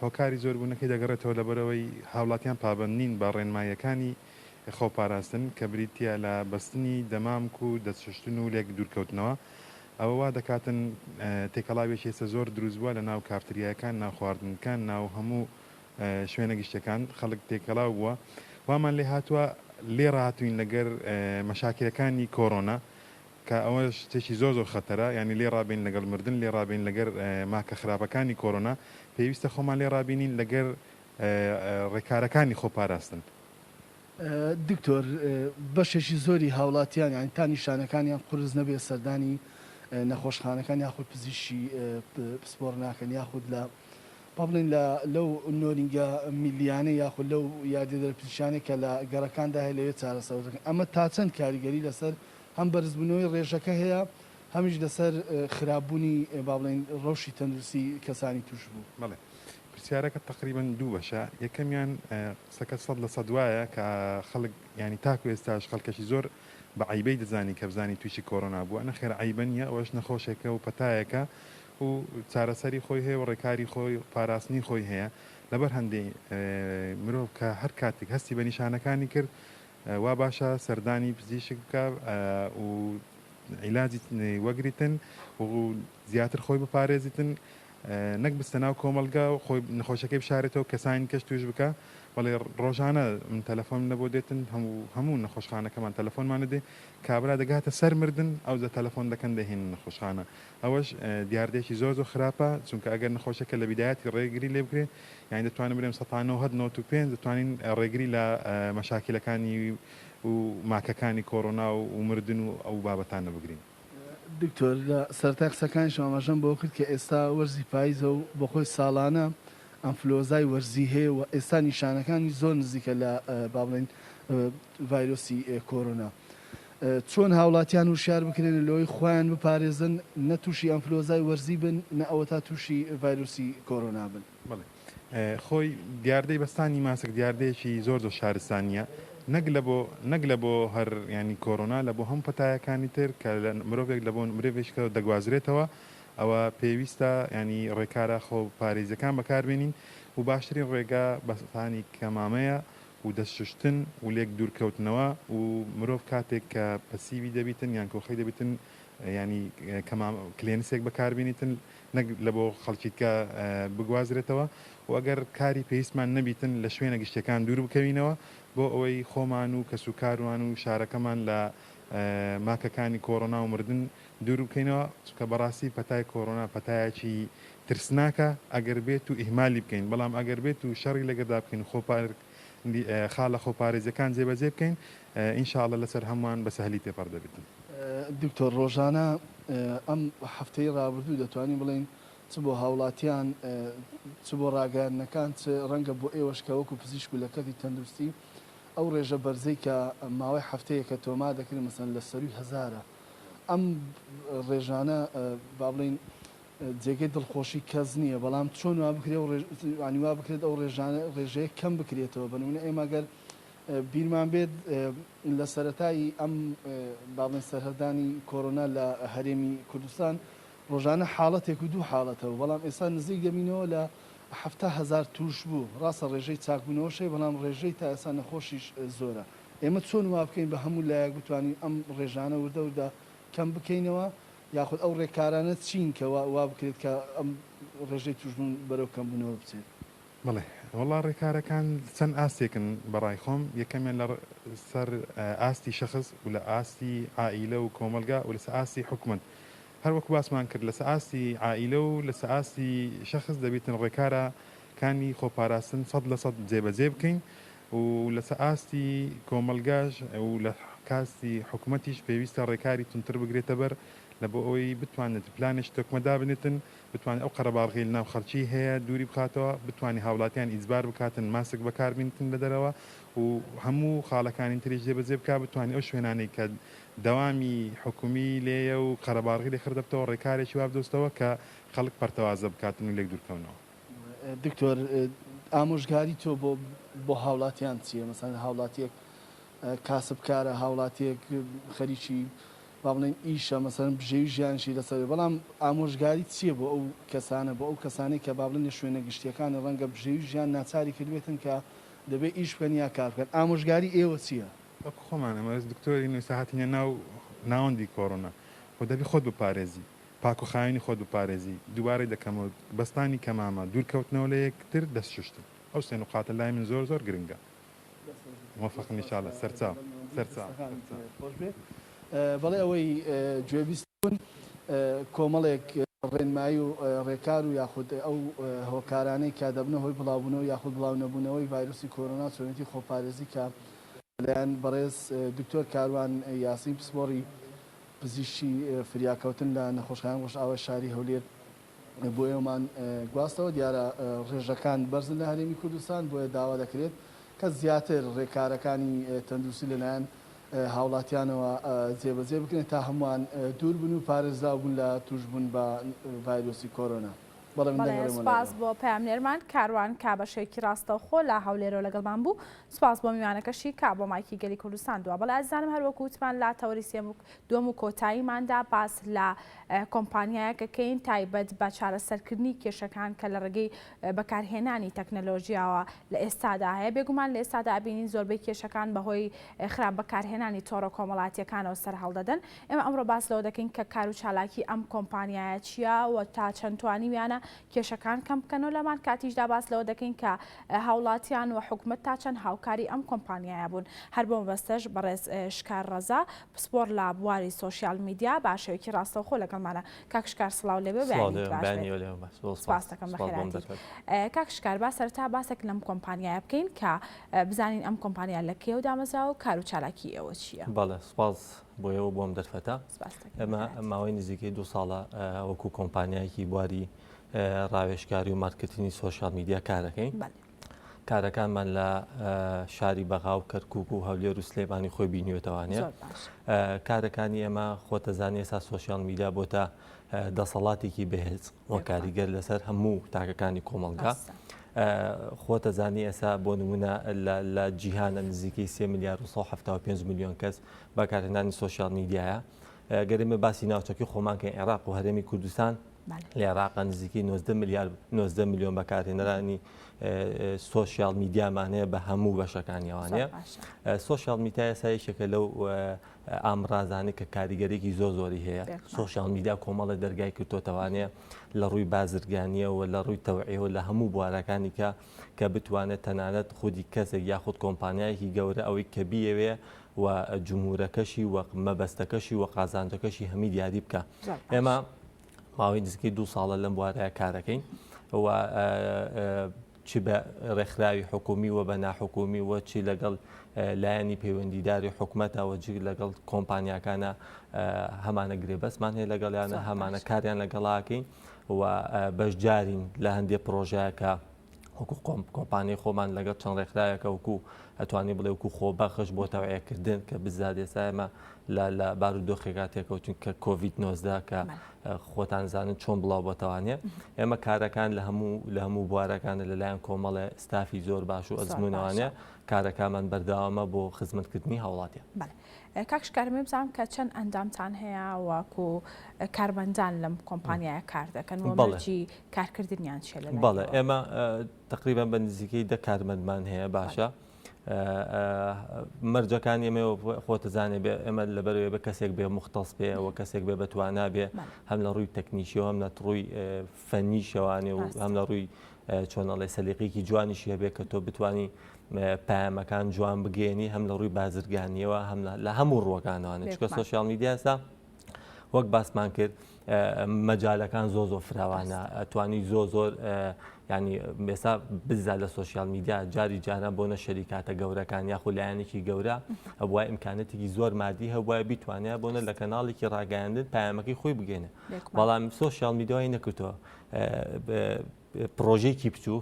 هۆکاری زۆر بوونەکەی دەگەڕێتەوە لەبەرەوەی هاوڵاتیان پابەندین بە ڕێنماییەکانی خۆپاراستن کە بریتە لە بەستنی دەمامک و دەستشتن و لێک دوورکەوتنەوە. ئەوە وا دەکاتن تێکەڵاوێکی ئێستا زۆر دروست بووە لە ناو کافتریاکان، ناو خواردنەکان، ناو هەموو شوێنە گشتەکان خەڵک تێکەڵاو بووە. وامان لێ هاتووە لێ ڕاتوین لەگەر مەشاکلەکانی کۆرۆنا کە ئەوە شتێکی زۆر زۆر خەتەرە، ینی لێ ڕابین لەگەڵ مردن، لێ ڕابین لەگەر ماکە خراپەکانی کۆرۆنا، پێویستە خۆمان لێ ڕابینین لەگەر ڕێکارەکانی خۆپاراستن. دکتۆر بەشێکی زۆری هاوڵاتیان یان تا نیشانەکانیان قورس نەبێ سەردانی نەخۆشخانەکان یاخود پزیشکی پسپۆر ناکەن یاخود لە با بڵێن لەو نۆرینگە میلیانە یاخود لەو یادێدەر پزیشانێک کە لە گەڕەکاندا هەیە لەوێ چارەسەر دەکەن. ئەمە تا چەند کاریگەری لەسەر هەم بەرزبوونەوەی ڕێژەکە هەیە، هەمیش لەسەر خراپبوونی با بڵێن ڕەوشی تەندروستی کەسانی توش بوو؟ بەڵێ پرسیارەکە تقریبا دوو بەشە. یەکەمیان قسەکە 100% وایە کە خەڵک ینی تاکو ئێستاش خەڵکەشی زۆر بە عیبەی دەزانی کە بزانی تووشی کۆرۆنا بووە. ئەنە خێر عیبە نیە، ئەوەش نەخۆشێکە و پەتایەکە و چارەسەری خۆی هەیە و ڕێکاری خۆی پاراستنی خۆی هەیە. لەبەر هەندێک مرۆڤ کە هەر کاتێک هەستی بە نیشانەکانی کرد وا باشە سەردانی پزیشک بکە و عیلاجی وەگریتن و زیاتر خۆی بپارێزیتن، نەک بستە ناو کۆمەلگا و خۆی نەخۆشەکەی بشارێتەوە کەسانی کەس توش بکە. بەڵێ ڕۆژانە من تەلەفۆن لەبۆ دێتن هەموو نەخۆشخانەکەمان تەلەفۆنمانە دێ کابرا دەگاتە سەر مردن ئەو زە تەلەفۆن دەکەن دەهێن نەخۆشخانە. ئەوەش دیاردێکی زۆر زۆر خراپە، چونکە ئەگەر نەخۆشەکە لە بیدایەتی ڕێگری لێ بکرێت یانی دەتوانین برێم 1995 دەتوانین ڕێگری لە مەشاکلەکانی و ماکەکانی کۆرۆنا و مردن و ئەو بابەتانە بگرین. دکتۆر لە سەرتا قسەکانی شەماژەم بۆ کرد کە ئێستا وەرزی پاییزە و بە خۆی ساڵانە ئەنفلۆزای وەرزی هەیە و ئێستا نیشانەکانی زۆر نزیکە لە با بڵێن ڤایرۆسی کۆرۆنا. چۆن هاوڵاتیان وشار بکرێن لەوەی خۆیان بپارێزن نە تووشی ئەنفلۆزای وەرزی بن نە ئەوە تا تووشی ڤایرۆسی کۆرۆنا بن؟ بڵێ خۆی دیاردەی بەستانی ماسک دیاردەیەکی زۆر زۆر شارستانیە، نەک لە بۆ هەر ینی کۆرۆنا لە بۆ هەم پەتایەکانی تر کە مرۆڤێک لە بۆ مرۆڤێکەوە دەگوازرێتەوە. ئەوە پێویستە ینی ڕێکارە خۆ پارێزەکان بەکاربێنین و باشترین ڕێگا بەستانی کەمامەیە و دەستشتن و لێک دوورکەوتنەوە و مرۆڤ کاتێک کە پەسیوی دەبیتن یان کۆخەی دەبیتن ینی کلێنسێک بەکاربێنیتن نەک لە بۆ خەڵکیتکە بگوازرێتەوە و ئەگەر کاری پێویستمان نەبیتن لە شوێنە گشتەکان دوور بکەوینەوە بۆ ئەوەی خۆمان و کەسوکاروان و شارەکەمان لە ماکەکانی کۆرۆنا و مردن دوور بکەینەوە، چکە بەڕاستی پەتای کۆرۆنا پەتایەکی ترسناکە ئەگەر بێت و ئیهمالی بکەین، بەڵام ئەگەر بێت و شەڕی لەگەدا بکەین خاڵە خۆپارێزەکان جێبەجێ بکەین ئینشاءڵڵا لەسەر هەمووان بە سەهلی تێپەڕ دەبێتن. دکتۆر ڕۆژانە ئەم هەفتەی ڕابردوو دەتوانین بڵێن چ بۆ هاوڵاتیان چ بۆ ڕاگەیاندنەکان چ ڕەنگە بۆ ئێوەشکە وەکو پزیشک و لە کەتی تەندروستی ئەو ڕێژە بەرزەی کە ماوەی هەفتەیە کە تۆما دەکرێن مەسەن لە سەروی هەزارە ئەم ڕێژانە با بڵێن جێگەی دڵخۆشی کەس نییە، بەڵام چۆن وا بکرێت وا بکرێت ئەو ڕێژەیە کەم بکرێتەوە. بنمونە ئێمە گەر بیرمان بێت لە سەرەتایی ئەم با بڵێن سەرهەردانی کۆرۆنا لە هەرێمی کوردستان ڕۆژانە حاڵەتێک و دوو حاڵەتەوە، بەڵام ئێستا نزیک دەمینەوە لە 7,000 توش بوو. ڕاستە ڕێژەی چاکبوونەوەشەی، بەڵام ڕێژەی تا ئێستا نەخۆشیش زۆرە. ئێمە چۆن وا بکەین بە هەموو لایەک بتوانین ئەم ڕێژانە وردە کەم بکەینەوە یاخود ئەو ڕێکارانە چین کە وا بکرێت کە ئەم ڕێژەی توشبوون بەرەو کەمبوونەوە بچێت؟ بڵێ وەڵا ڕێکارەکان چەند ئاستێکن بەڕای خۆم. یەکەمیان لە سەر ئاستی شەخص و لە ئاستی عائیلە و کۆمەلگا و لەسەر ئاستی حکومەت هەر وەکو باسمان کرد لەسەر ئاستی عائیلە و لەسەر ئاستی شەخص دەبێتن ڕێکارەکانی خۆپاراستن 100% جێبەجێ بکەین و لەسەر ئاستی کۆمەلگاش و لە کاستی حکوومەتیش پێویستە ڕێکاری تونتر بگرێتە بەر لە بۆ ئەوەی بتوانێت پلانش تۆکمەدا بنێتن بتوانێت ئەو قەرەباڵغی لە ناو خەڵکی هەیە دووری بخاتەوە بتوانانی هاوڵاتیان ئیجبار بکاتن ماسک بەکاربینتن لە دەرەوە و هەموو خاڵەکانی تریش جێبەجێ بکات بتوانانی ئەو شوێنانەی کە دەوامی حکومی لێیە و قەرەباڵغی لێ خردەبتەوە ڕێکارێکی وا بدۆستەوە کە خەڵک پەرتەوازە بکاتن و لێک دوورکەونەوە. دکتۆر ئامۆژگاری تۆ بۆ هاوڵاتیان چییە؟ مەسەن هاوڵاتیەک کاسبکارە هاوڵاتیەک خەریکی با بڵێن ئیشە مەسەرن بژێوی ژیانشی لەسەر بەڵام ئامۆژگاری چییە بۆ ئەو کەسانە بۆ ئەو کەسانی کە با بڵێن شوێنە گشتیەکانی ڕەنگە بژێوی ژیان ناچاری کردوێتن کە دەبێت ئیش بکەن یا کار بکەن ئامۆژگاری ئێوە چییە؟ وەکو خۆمان ئەمەز دکتۆری نوێساهاتینە ناوەندی کۆڕۆنا خۆ دەبی خۆت بپارێزی پاک و خاوێنی خۆت بپارێزی دووبارەی دەکەمەوە بەستانی کەمامە دوورکەوتنەوە لە یەکتر دەستشتن ئەو سێن و قاتە لای من زۆر زۆر گرنگە موفق نیشاڵە سەرچاو بەڵێ ئەوەی گوێبیستبوون کۆمەڵێک ڕێنمایی و ڕێکار و یاخود ئەو هۆکارانەی کا دەبنە هۆی بڵاوبوونەوە یاخود بڵاو نەبوونەوەی ڤایرۆسی کۆرۆنا چۆنێتی خۆپارێزی کە لەیان بەڕێز دکتۆر کاروان یاسین پسپۆڕی پزیشکی فریاکەوتن لە نەخۆشخانە ڕۆژئاوا شاری هەولێر بۆ ئێوەمان گواستەوە دیارە ڕێژەکان بەرزن لە هەرێمی کوردستان بۆیە داوا دەکرێت کە زیاتر ڕێکارەکانی تەندروستی لەلایەن هاوڵاتیانەوە جێبەجێ بکرێن تا هەمووان دوور بن و پارێزراو بوون لە توشبوون بە ڤایرۆسی کۆرۆنا. سپاس بۆ پامنێرمان کاروان کا بەشێکی ڕاستەوخۆ لە هەولێرەوە لەگەڵمان بوو سپاس بۆ میوانەکەشی کا بۆ مایکی گەلی کوردستان دووە بەڵێ ئازانم هەروەکوتمان لا تەوەری دووەم و کۆتاییماندا باس لە کۆمپانیایەکەکەین تایبەت بە چارەسەرکردنی کێشەکان کە لە ڕێگەی بەکارهێنانی تەکنەلۆژیاوە لە ئێستادا هەیە بێگومان لە ئێستادا بینین زۆربەی کێشەکان بەهۆی خراپ بەکارهێنانی تۆڕە کۆمەڵاتیەکانەوە سەر هەڵدەدەن ئێمە ئەمڕۆ باس لەوە دەکەین کە کار و چالاکی ئەم کۆمپانیایە چییە و تا چەند توانیویانە کێشەکان کەم بکەن و لەمان کاتیشدا باس لەوە دەکەین کە هاوڵاتیان و حکوومەت تا چەند هاوکاری ئەم کۆمپانیایە بوون هەر بۆ مەبەستەش بەڕێز شکار ڕەزا پسپۆر لە بواری سۆشیال میدیا باشەیەکی ڕاستەوخۆ لەگەڵمانە کاکشکار سڵاو لێبێ سپاس دەکەم بەخێراتی کاکشکار با سەرتا باسێک لەم کۆمپانیایە بکەین کە بزانین ئەم کۆمپانیا لە کێو دامەزا و کار و چالاکی ئێوە چییە؟ بەڵێ سپاس بۆ ئێوە بۆم دەرفەتە ئەمە ماوەی نزیکەی 2 ساڵە وەکو کۆمپانیایەکی بواری ڕاوێژکاری و مارکتینی سۆشیال میدیا کارەکەین کارەکانمان لە شاری بەغا و کەرکووک و هەولێر و سلێمانی خۆی بینیوێتەوانێ کارەکانی ئەمە خۆتەزانانی ئێستا سۆشیال میدیا بۆ تا دەسەڵاتێکی بەهێز وە کاریگەر لەسەر هەموو تاکەکانی کۆمەلگا خۆتەزانی ئێستا بۆ نمونە لە جیهانە نزیکەی 3 ملیار و 175 میلیۆن کەس بەکارهێنانی سۆشیال میدیایە گەرممە باسی ناوچەکی خۆمان کە عێراق و هەرێمی کوردستان لە عێراق نزیکی 90 میلیۆن بەکارهێنەرانی سۆشیال میدیامانەیە بە هەموو بەشەکانیەوانەیە سۆشیال میدیا یەکێکە لەو ئامڕازانە کە کاریگەرێکی زۆری هەیە سۆشیال میدیا کۆمەڵە دەرگای کردوتەوانەیە لە ڕووی بازرگانیەوە لە ڕووی تەوعیەوە لە هەموو بوارەکانی کە بتوانێت تەنانەت خودی کەسێک یاخود کۆمپانیایەکی گەورە ئەوەی کە بیەوێ و جمهورەکەشی و مەبەستەکەشی و قازانجەکەشی هەمی دیاری بکە ئێمە ماوەی نزیکەی 2 ساڵە لەم بوارەیە کارەکەین و چی بە ڕێکخراوی حکومی و بە ناحکومی و چی لەگەڵ لایەنی پەیوەندیداری حکوومەتەوە جی لەگەڵ کۆمپانیاکانە هەمانە گرێبەسمان هەیە لەگەڵیانە هەمانە کاریان لەگەڵاکەین و بەشدارین لە هەندێک پرۆژەیەکە وەکو کۆمپانیای خۆمان لەگەڵ چەند ڕێکخراوێکە وەکو ئەتوانێت بڵێ وەکو خۆبەخش بۆ تەوعیەکردن کە بزاد ئێستا ئێمە لە بارودۆخێکا تێکەوتین کە کۆڤید-19 کە خۆتان زانن چۆن بڵاو بۆتەوانێ ئێمە کارەکان لە هەموو بوارەکانە لەلایەن کۆمەڵە ستافی زۆر باش و ئەزمونەوانێ کارەکانمان بەردەوامە بۆ خزمەتکردنی هاوڵاتیە. کاکشکارمێ بزانم کە چەند ئەندامتان هەیە وەکو کاربەندان لەم کۆمپانیایە کار دەکەن وەڵکی کارکردنیان چێ لە بەڵێ ئێمە تقریبان بە نزیکەی 10 کارمەندمان هەیە باشە مەرجەکان ئێمە خۆتەزانێ بێ ئێمە لەبەرەوەی بە کەسێک بێ مختەس بێ ئەوە کەسێک بێ بەتوانە بێ هەم لە ڕووی تەکنیشیەوە هەم لە ڕووی فەنی شەوانێ و هەم لە ڕووی چۆنەڵێ سەلیقێکی جوانیشی هەبێ کە تۆ بتوانی پامەکان جوان بگەێنی هەم لە ڕووی بازرگانیەوە هەم لە هەموو ڕووەکانەوانێت چکە سۆشیال میدیا ئێستا وەک باسمان کرد مەجالەکان زۆ فراوانە ئەتوانی زۆر ینی ئێستا بزا لە سوۆسیال میدیا جاری جاران بۆنە شەریکاتە گەورەکان یاخو لایەنێکی گەورە هەبووای ئیمکانەتێکی زۆر مادی هەبووای بیتوانێت بۆنە لە کەناڵێکی ڕاگەاندن پایامەکەی خۆی بگێنە بەڵام سوۆسیال میدیای نەکردەوە پرۆژێکی بچوو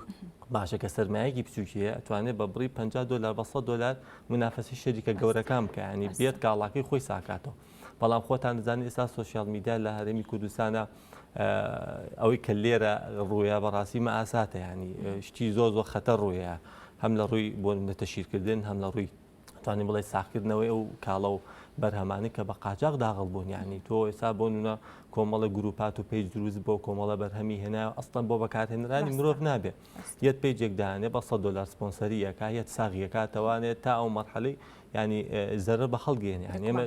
باشە کە سەرمایەکی بچووکیە ئەتوانێت بە بڕی $50 بە $100 منافەسی شەریکە گەورەکان بکە ینی بێت کاڵاکەی خۆی ساکاتەوە بەڵام خۆتان دەزانێت ئێستا سوۆسیال میدیا لە هەرێمی کوردستانە ئەوەی کە لێرە ڕوویە بەڕاستی مە ئاساتە ینی شتی زۆر خەتەر ڕوویە هەم لە ڕووی بۆ نەتەشیرکردن هەم لە ڕووی توانانی بڵێ ساختکردنەوەی ئەو کاڵە و بەرهەمانی کە بە قاچاق داغڵ بوون ینی تۆ ئێستا بۆ نونە کۆمەڵە گروپات و پێیج دروست بۆ کۆمەڵە بەرهەمی هێنا ئەستان بۆ بەکارهێنرانی مرۆڤ نابێت یەت پێیجێک داهێنێ بە $100 سپۆنسەریەکە یەت ساغیەکە توانێت تا ئەو مەرحەلەی ینی زەرر بە خەڵگێنێ ینی ئێمە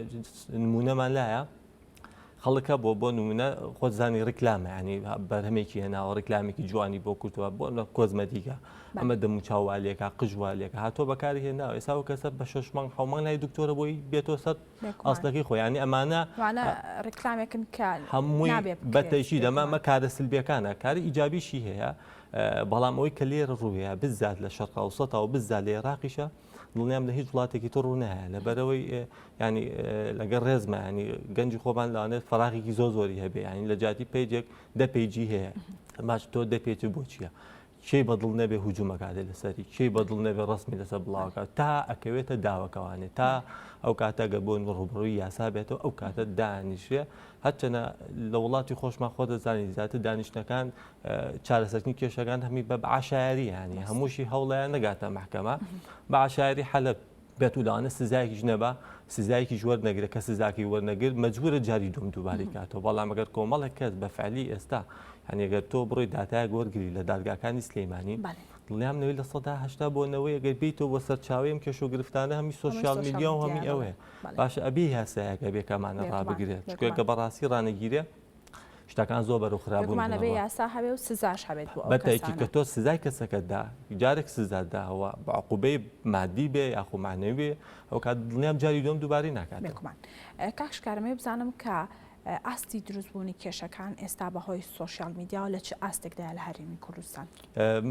نمونەمان لایە خەڵکە بۆ نمونە خۆت زانی ڕیکلامە ینی بەرهەمێکی هێناوە ڕیکلامێکی جوانی بۆ کورتووە بۆ کۆزمەتیکە ئەمە دەموچاوالێکە قژوالێکە هاتۆ بەکاری هێناوە ئێستا و کەسە بە 6 مانگ 7 مانگ لای دکتۆرە بۆی بێتۆ سەر ئەسڵەکەی خۆی ینی ئەمانە ڕیکلامێکن کە هەمووی بەتەیشی دەمامە کارە سلبیەکانە کاری ئیجابیشی هەیە بەڵام ئەوەی کە لێرە ڕوویە بزات لە شەرق ئەوسەتەوە بزات لە عێراقیشە دڵنیام لە هیچ وڵاتێکی تر ڕوو نایە لەبەرەوەی ینی لەگەڵ ڕێزمە ینی گەنجی خۆمان لەوانێت فەراغێکی زۆری هەبێ ینی لە جاتی پێیجێک 10 پێیجی هەیە باش تۆ 10 پێیج بۆ چییە کێی بەدڵ نەبێ هجوومەکاتێ لەسەری کێی بەدڵ نەبێ ڕستمی لەسەر بڵاوکە تا ئەکەوێتە داوەکەوانێت تا ئەو کاتەگە بۆ ڕوبڕووی یاسا بێتەوە ئەو کاتە دانیشێ هەرچەنە لە وڵاتی خۆشمان خۆ دەزانانی زیاتر دانیشتەکان چارەسەرنی کێشەکان هەمی بە عاشایری ینی هەمووشی هەوڵیان نەگاتە محکەمە بە عاشایری حەلب بێت و لەوانە سزایەکیش نەبە سزایەکی وەرنەگرە کە سزاکی وەرنەگر مەجبورە جاری دووبارەی کاتەوە بەڵام ئەگەر کۆمەڵێک کەس بە فعلی ئێستا هەنێگەر تۆ بڕۆی داتایە وەرگری لە دادگاکانی سلەیمانی دڵنیام نەوەی لە 180 بۆ نەوەی ئەگەر بیتەوە بە سەرچاویم کێش و گرفتانە هەمی سوۆسیال میدیا و هەمی ئەوەیە باشە ئەبی هەسایەکە بێکەمانە ڕابگرێت چکە بەڕاستی ڕانەگیرێ شتەکان زۆر بەرەو خراپبوون بێ یاسا هەبێ و سزاش هەبێت بەتایکی کە تۆ سزای کەسەکەتدا جارێک سزاداەوە بەعقوبەی مادی بێ یاخو معنەوی ئەو کات دڵنیام جاری دوم دووباری ناکات کاکشکارمێ بزانم کە ئاستی دروستبوونی کێشەکان ئێستا بەهۆی سوۆسیال میدیا و لە چ ئاستێکدا لە هەرێمی کوردستان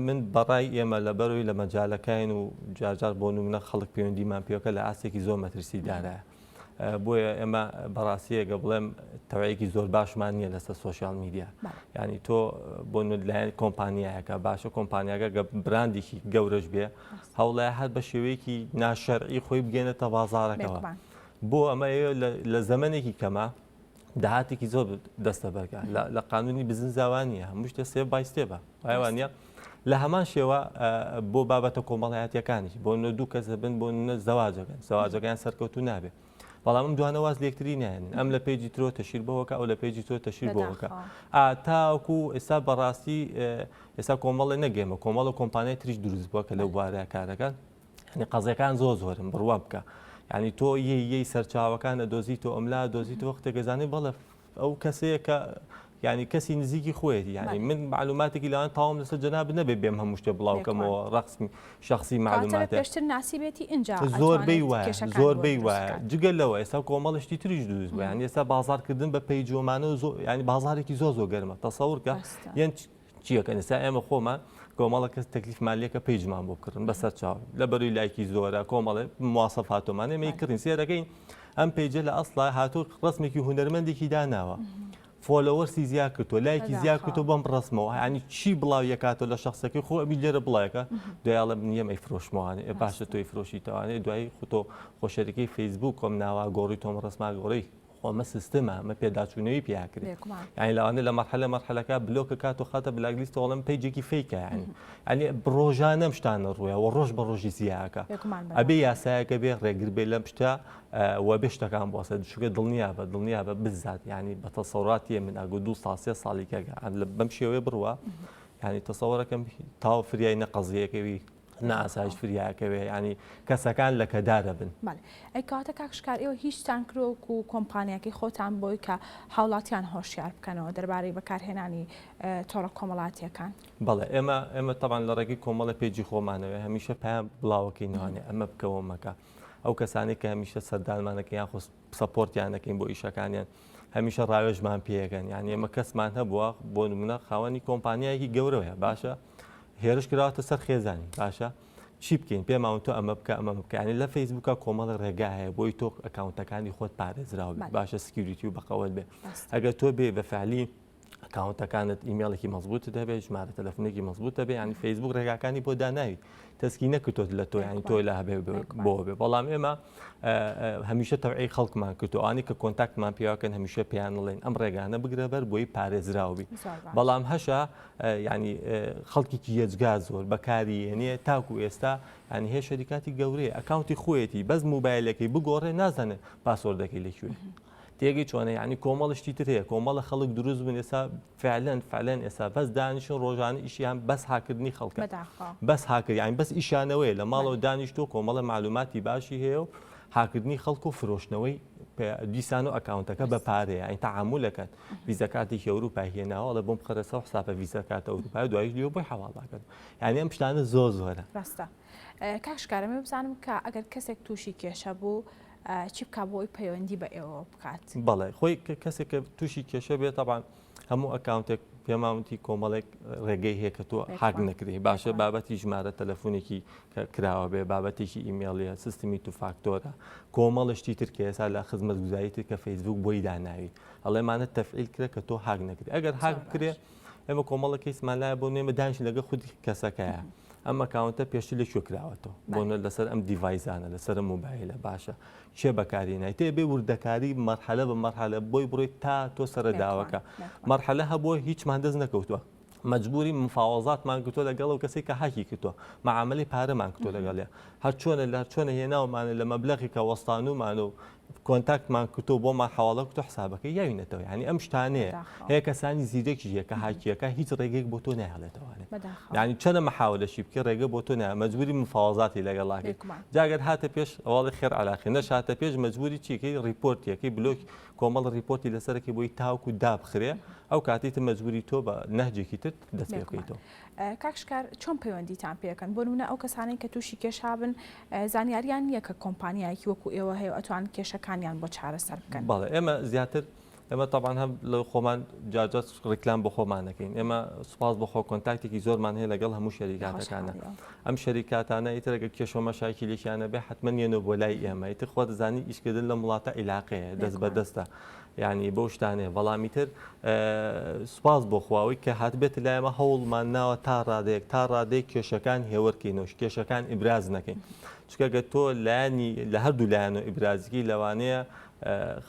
من بەڕای ئێمە لە بەرەوەی لە مەجالەکەین و جارجار بۆ نمونە خەڵک پەیوەندیمان پێوەکە لە ئاستێکی زۆر مەترسیدارە بۆیە ئێمە بەڕاستیەگە بڵێم تەوایەکی زۆر باشمان نییە لەسەر سوۆسیال میدیا ینی تۆ بۆ لایەن کۆمپانیایەکە باشە کۆمپانیاگە گە براندێکی گەورەش بێ هەوڵای هەر بە شێوەیەکی ناشەرعی خۆی بگێنێتە بازارەکەەوە بۆ ئەمە لە زەمانێکی کەمە داهاتێکی زۆر دەستە بەرگە لە قانونی بزن زاوانیە هەموو شتە سێ بایستێ بە وایوانە لە هەمان شێوە بۆ بابەتە کۆمەڵایەتیەکانی بۆ دوو کەسە بن بۆ زەواجەکەن زەواجەکان سەرکەوتو نابێت بەڵام من دوانەواز لێکتری نایەن ئەم لە پێیجی تۆ تەشیر بەوەکە ئەو لە پێیجی تۆ تەشیر بۆەکە تاوەکو ئێستا بەڕاستی ئێستا کۆمەڵی نەگەێمە کۆمەڵە کۆمپانیای تریش دروست بووە کە لەو بارەیە کارەکان هەنی قەزەکان زۆرن بڕوا بکە ینی تۆ یەی سەرچاوەکانە دۆزیتۆ ئەملا دۆزیتۆ وەختێکگەزانێ بەڵێ ئەو کەسەیە کە ینی کەسی نزیکی خۆیەتی ینی من معلوماتێکی لەوان تاوم لەسەر جەناب نەبێ بێم هەموو شتێ بڵاوکەمەوە ڕقسمی شخصی معلوماتە پێشتر ناسیبێتی اینجا زۆربەی وایە زۆربەی وایە جگەل لەوە ئێستا کۆمەڵشتی تریش دروست بووە ینی ئێستا بازارکردن بە پەیجۆمانە ینی بازارێکی زۆر گەرمە تەسەوورکە یان چیەکەن ئێستا ئێمە خۆمان کۆمەڵە کەس تەکلیف مالیەکە پێیجمان بۆ بکردن بەسەر چاو لە بەروی لایکی زۆرە کۆمەڵێ مواسەفاتۆمانە مەیکردین سێرەکەین ئەم پێیجە لە ئەسڵا هاتۆ ڕسمێکی هونەرمەندێکی داناوە فۆلۆوەرسی زیاد کردو لایکی زیاد کردو بەم ڕسمەوە ینی چی بڵاو یەکاتۆ لە شخصەکەی خۆ ئەبی لێرە بڵایەکە دوایڵە نیەم ئەی فرۆشمەوانی باشە تۆی فرۆشیتەوانێ دوایی خۆتۆ خۆشەرەکەی فەیسبوک کۆم ناوا گۆڕی تۆم ڕسما گۆڕی ئەمە سیستەمە ئەمە پێداچوونەوەی پیاکرێت یعنی لەوانێ لە مەرحەلەکە بلۆکە کات و خاتە بلاگلیست وەڵام پەیجێکی فەیکە ینی ڕۆژانەم شتانە ڕوویە و ڕۆژ بە ڕۆژی زیاکە ئەبێ یاسایەکە بێ ڕێگر بێ لەم شتە و بێ شتەکان بۆسە شوکە دڵنیا بە بزات ینی بە تەسەوراتی من ئەگو 2 ساڵ 3 ساڵێکەکە بەم شێوەیە بڕوە ینی تەسەوەرەکەم تاو فریای نەقەزیەکەوی ناسایش فریاکەوێ ینی کەسەکان لە کەدارە بن ئەی کاتە کاکشکار ئێوە هیچتان کرۆک و کۆمپانیاکی خۆتان بۆی کە هاوڵاتیان هۆشیار بکەنەوە دەربارەی بەکارهێنانی تۆڕە کۆمەڵاتیەکان بەڵێ ئێمە تەبان لە ڕێگەی کۆمەڵە پێیجی خۆمانەوە هەمیشە پێیان بڵاوەکەینەوەێ ئەمە بکەوە مەکە ئەو کەسانی کە هەمیشە سەردانمانەکە یان خۆ سەپۆرتیانەکەین بۆ ئیشەکانیان هەمیشە ڕاوێژمان پێەکەن یعنی ئێمە کەسمان هەبووە بۆ نمونە خاوەنی کۆمپانیایەکی گەورەیە باشە هێرش کراوەتە سەر خێزانی باشە چی بکەین پێماون تۆ ئەمە بکە ئەمە بکەینی لە فەیسبوکە کۆمەڵی ڕێگا هەیە بۆی تۆ ئەکاونتەکانی خۆت پارێزراوە باشە سکیوریتی و بەقەوت بێ ئەگەر تۆ بێ بەفعلی ئەکاونتەکانت ئیمێڵێکی مەزبوط دەبێت ژمارە تەلەفۆنێکی مەزبوط دەبێت ینی فەیسبوک ڕێگاکانی بۆ داناوی تەسکی نەکردوت لە تۆ ینی تۆی لە هەبێ بۆ بێ بەڵام ئێمە هەمیشە تەوعی خەڵکمان کردوانی کە کۆنتاکتمان پیاکەن هەمیشە پیان نڵێن ئەم ڕێگانە بگرە بەر بۆی پارێزراوبی بەڵام هەشە ینی خەڵکیکی یەجگا زۆر بەکاری هێنێ تاکو ئێستا ینی هەیە شەریکاتی گەورەیە ئەکاونتی خۆیەتی بەس موبایلەکەی بگۆڕێ نازانێت پاسۆردەکەی لەکوێ تێگەی چۆنە ینی کۆمەڵشتی تر هەیە کۆمەڵە خەڵک دروست بوون ئێستا فعلەن ئێستا بەس دانیشتن ڕۆژانە ئیشیان بەس هاکردنی خەڵکە بەس هاکرد یانی بەس ئیشانەوەی لە ماڵەوە دانیشتۆ کۆمەڵە معلوماتی باشی هەیە و هاکردنی خەڵک و فرۆشتنەوەی دیسان و ئەکاونتەکە بە پارەیە ئەین تەعامولەکەن ڤیزەکاتی ئەوروپای هێناوە لە بۆم بخەرەسە حسابە ڤیزەکات ئەوروپای دوای لێ بۆی حواڵاکەن یعنی ئەم شتانە زۆرە ڕاستە کاکشکارەمە بزانم کە ئەگەر کەسێک تووشی کێشە بوو چی بکە بۆی پەیوەندی بە ئێوە بکات بەڵێ خۆی کەسێک کە تووشی کێشە بێت تەبان هەموو ئەکاونتێک پێماونتی کۆمەڵێک ڕێگەی هەیە کە تۆ حاک نەکری باشە بابەتی ژمارە تەلەفۆنێکی کراوە بێ بابەتێکی ئیمێڵیە سیستمی تو فاکتۆرە کۆمەڵشتی تر کە ئێستا لە خزمەت گوزاری تر کە فەیسبوک بۆی داناوی ئەڵێمانە تەفعیل کرێ کە تۆ حاک نەکری ئەگەر حاک بکرێ ئێمە کۆمەڵە کەیسمان لایە بۆ نێمە دانیش لەگە خودی کەسەکەیە ئەم ئەکاونتە پێشتر لێ کوێکراوەتەوە بۆنە لەسەر ئەم دیڤایزانە لەسەر موبایلە باشە چێ بەکارێنای تێ بێ وردەکاری مەرحەلە بە مەرحەلە بۆی بڕۆیت تا تۆ سەرەداوەکە مەرحەلە هەبووە هیچمان دەست نەکەوتووە مجبوری مفاوەزاتمان کردووە لەگەڵ و کەسێک کە حەکی کردووە معاملەی پارەمان کردووە لەگەڵێ هەر چۆنە لە چۆنە هێناومانە لە مەبلەغی کە وەستانومان و کۆنتاکتمان کردو بۆمان حواڵە کردو حسابەکە یاوینێتەوە ینی ئەم شتانەیە هەیە کەسانی زیرێکی هەیە کە حاکیەکە هیچ ڕێگەیەک بۆ تۆ نایهڵێتەوەوانێت ینی چەنە مەحاولەشی بکە ڕێگە بۆ تۆ نایە مەجبوری مفاوەزاتی لەگەڵاکە جاگەر هاتە پێش ئەوڵی خێر علاقی نەش هاتە پێش مەجبوری چیکەی ریپۆرتیەکەی بلۆک کۆمەڵ ریپۆرتی لەسەرەکەی بۆی تاوکو دابخرێ ئەو کاتیتە مەجبوری تۆ بە نەهجێکی تر دەست پێ بکەیتەوە کاکشکار چۆن پەیوەندیتان پێکەن بۆ نمونە ئەو کەسانەی کە تووشی کێشابن زانیاریان نییە کە کۆمپانیایکی وەکو ئێوە هەیە ئەتوان کێشەکانیان بۆ چارەسەر بکەن بەڵێ ئێمە زیاتر ئێمە تاوان هەم لە خۆمان جاجات ڕێکلام بۆ خۆمان دەکەین ئێمە سوپاس بۆ خۆ کۆنتاکتێکی زۆرمان هەیە لەگەڵ هەموو شەریکاتەکانە ئەم شەریکاتانە ئیترەگە کێشۆ مەشایکی لێکیانە بێ حتمما یێنەوە بۆ لای ئێمە ئیتر خۆ دەزانی ئیشکردن لە وڵاتە عیلاقەیە دەست بە دەستە یعنی بۆ شتانێ بەڵامی تر سوپاس بۆ خواوەی کە هاتبێت لایەمە هەوڵمان ناوە تا ڕادەیەک کێشەکان هێوەرکەینەوە کێشەکان ئیبراز نەکەین چکەگە تۆ لایانی لە هەردوو لایەنەوە ئیبرازیکی لەوانەیە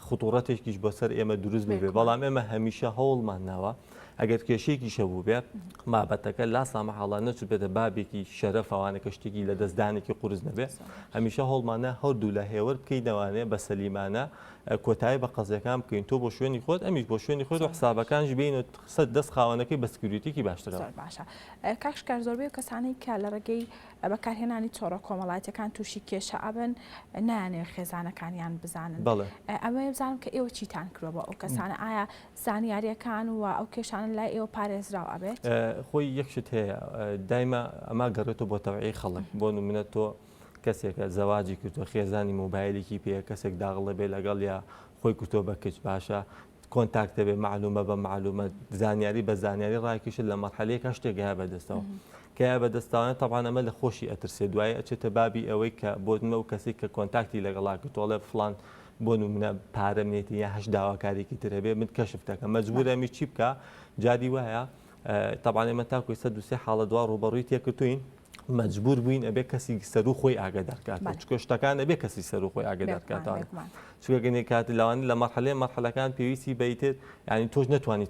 خطوڕەتێکیش بەسەر ئێمە دروست ببێ بەڵام ئێمە هەمیشە هەوڵمان ناوە ئەگەر کێشێکی شەبوو بێت بابەتەکە لاسامە حاڵان نەچوت بێتە بابێکی شەرەفەوانە کە شتێکی لە دەستدانێکی قورس نەبێت هەمیشە هەوڵمانە هەردوو لە هێوەر بکەینەوانێ بە سەلیمانە کۆتایی بە قەزیەکان بکەین تۆ بۆ شوێنی خۆت ئەمیش بۆ شوێنی خۆت و حسابەکانش بین و دەست خاوەنەکەی بە سکیوریتیکی باشترەوە باشە کاکشکار زۆربەی کەسانی کە لە ڕێگەی بەکارهێنانی چۆڕە کۆمەڵاتیەکان تووشی کێشە ئەبن نایانێ خێزانەکانیان بزانن ئەمە بزانم کە ئێوە چیتان کردوە بە ئەو کەسانە ئایا زانیاریەکان و ئەو کێشانە لای ئێوە پارێزراو ئەبێت خۆی یەکشت هەیە دایمە ئەما گەڕێتەوە بۆ تەوعی خەڵک بۆ نمونە تۆ کەسێکە زەواجی کردووە خێزانی مۆبایلێکی پێ کەسێک داغڵە بێ لەگەڵ یا خۆی کردووە بە کچ باشە کۆنتاکتە بێ معلومە بە معلومە زانیاری بە زانیاری ڕاکیشت لە مەرحەلەیەکە شتێکە بەدەستەوە کە بەدەستاوانە تەبانە ئەمە لە خۆشی ئەترسێ دوایە ئەچێتە بابی ئەوەی کە بۆنمە و کەسێک کە کۆنتاکتی لەگەڵا کردوڵێ فلان بۆ نمونە پارەمێتی یا هەش داواکارێکی ترەبێ من کەشفتەکە مەجبورەمی چی بکە جادی وایە تەبان ئێمە تاکوی سە دوسێ حاڵە دوا ڕوبەڕووی تێکردوین مەجبور بووین ئەبێ کەسی سەر و خۆی ئاگادارکات چکە شتەکان ئەبێ کەسی سەر و خۆی ئاگادارکاتەوە چکە گەنێ کات لەوانی لە مەرحەلەکان پێویستی بیتت ینی تۆش نتوانانی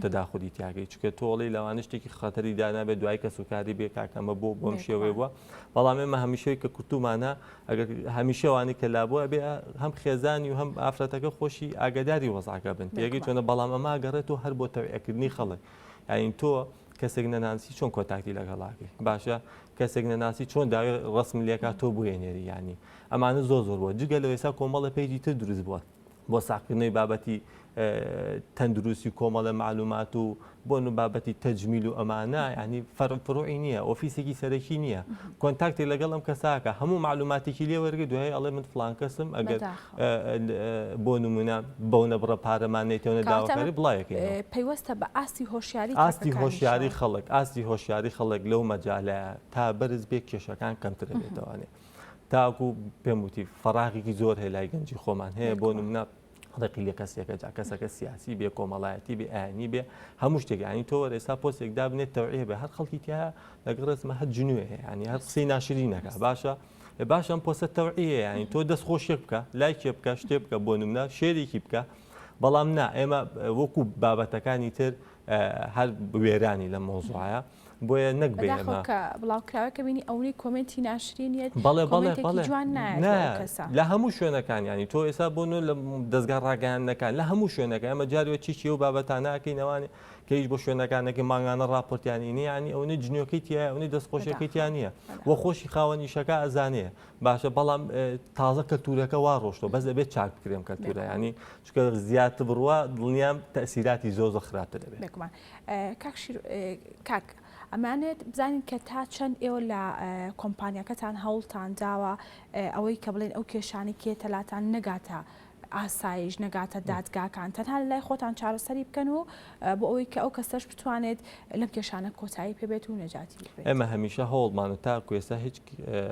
تەداخلی تیاگەی چکە تۆڵی لەوانە شتێکی خەتەری دانابێت دوای کە سوکاری بێ کاکەمە بۆ بۆم شێوێ بووە بەڵام ئێمە هەمیشەوەی کە کورتومانە ئەگەر هەمیشەوانی کە لابووە بێ هەم خێزانی و هەم ئافرەتەکە خۆشی ئاگاداری وەزعەکە بن پێگەی چۆنە بەڵام ئەمە گەڕێت و هەر بۆ تەوعیەکردنی خەڵک یعنی تۆ کەسێک نەناسی چۆن کۆتاکتی لەگەڵاکەی باشە کەسێک نەناسی چۆن داوای ڕسم لێکات تۆ بوێنێری ینی ئەمانە زۆر بووە جگە لە ئێستا کۆمەڵە پێیجی تر دروست بووە بۆ ساقکردنەوەی بابەتی تەندروستی کۆمەڵە معلومات و بۆ بابەتی تەجمیل و ئەمانە ینی فڕوعی نییە ئۆفیسێکی سەرەکی نییە کۆنتاکتی لەگەڵ ئەم کەساکە هەموو معلوماتێکی لێ وەرگە دوای ئەڵێ من فلان کەسم ئەگەر بۆ نمونە بەونە بڕە پارەمانێتەوە داواکاری بڵایەکەی پەیوەستە بە ئاستی هۆشیاری ئاستی هۆشیاری خەڵک لەو مەجالەیە تا بەرز بێ کێشەکان کەمترە بێتوانێت تاکو پێم وتی فەراغێکی زۆر هەیە لای گەنجی خۆمان هەیە بۆ نمونە ڕێقی لە کەسێکە جا کەسەکە سیاسی بێ کۆمەڵایەتی بێ ئاینی بێ هەموو شتێکانی تۆ ئێستا پۆستێکدا بنێت تەوعیە بێ هەر خەڵکی تیا لەگەڵ ڕێزمە هەر جنوێ هەیە ینی هەر قسەی ناشرینەکە باشە ئەم پۆستە تەوعیە ینی تۆ دەستخۆشیێک بکە لایکێ بکە شتێ بکە بۆ نمونە شێرێکی بکە بەڵام نا ئێمە وەکو بابەتەکانی تر هەر وێرانی لە مۆزوعە بۆیە نەکبێ بڵاوکراوەکە بینی ئەوەی کۆمنتی ناشرینیت لە هەموو شوێنەکان ینی تۆ ئێستا بۆ لە دەستگا ڕاگەیاندنەکان لە هەموو شوێنەکە ئەمە جارێت چی و بابەتانەکەینەوانی کەیش بۆ شوێنەکانێکی ماگانە راپۆرتیانی ینی ئەوەی جنیۆکەی تایە ئەوەی دەستخۆشیەکەیتیان نییە وە خۆشی خاوەنیشەکە ئەزانەیە باشە بەڵام تازە کەلتورەکە وا ڕۆشتۆ بەس دەبێت چاک بکرێم کەلتورە ینی چکە زیاتر بڕوە دڵنیام تەسیراتی زۆر خراپتر دەبێت کاک ئەمانێت بزانین کە تا چەند ئێوە لە کۆمپانیەکەتان هەوڵتان داوە ئەوەی کە بڵێن ئەو کێشانی کێتەلاتان نەگاتە ئاسایش نەگاتە دادگاکان تەنها لای خۆتان چارەسەری بکەن و بۆ ئەوەی کە ئەو کەسەش بتوانێت لەم کێشانە کۆتایی پێبێت و نەجاتی ئێمە هەمیشە هەوڵمان و تا کوێستا هیچ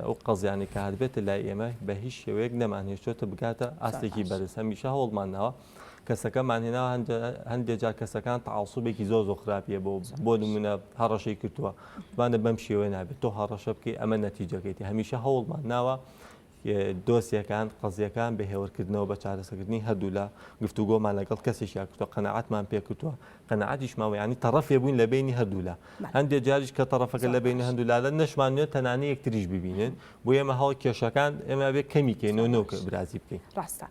ئەو قەزیانی کە هاتبێتە لای ئێمە بە هیچ شێوەیەک نەمانهێشتۆتە بگاتە ئاستێکی بەرز هەمیشە هەوڵمانەوە کەسەکەمان هێنا هەندێک جار کەسەکان تەعاسوبێکی زۆر خراپیە بۆ نمونە هەڕەشەی کردووە توانە بەم شێوەیە نابێت تۆ هەڕەشە بکەی ئەمە نەتیجەکەیتی هەمیشە هەوڵمان ناوە دۆسیەکان قەزیەکان بەهێوەرکردنەوە بە چارەسەرکردنی هەردوو لە گفتوگۆمان لەگەڵ کەسێکیا کردووە قەنەعەتمان پێ کردووە قەنەعەتیشماوە ینی تەڕەفێ بووین لە بینی هەردوولا هەندێک جاریش کە تەڕەفەکە لە بینی هەندوولا لە نەشمانوێت تەنانە یەکتریش ببینن بۆ ئێمە هەڵ کێشەکان ئێمە بێ کەمیکەینەوە نۆکە برازی بکەین ڕاستە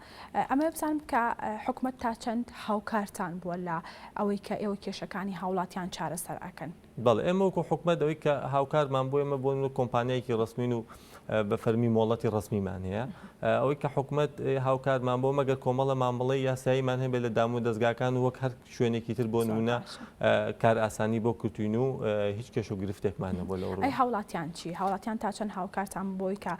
ئەمە بزانم کە حکوومەت تا چەند هاوکارتان بووە لە ئەوەی کە ئێوە کێشەکانی هاوڵاتیان چارەسەر ئەکەن بەڵێ ئێمە وەکو حکوومەت ئەوەی کە هاوکارمان بۆ ئێمە بۆ کۆمپانیایەکی ڕسمین و بە فەرمی مۆڵەتی ڕسمیمان هەیە ئەوەی کە حکوومەت هاوکارمان بۆ مەگەر کۆمەڵە مامەڵی یاساییمان هەبێت لە دام و دەستگاکان وەک هەر شوێنێکی تر بۆ نمونە کار ئاسانی بۆ کردوین و هیچ کێش و گرفتێکمانە بۆ لەوڕ ئەی هاوڵاتیان چی هاوڵاتیان تا چەند هاوکارتان بۆی کە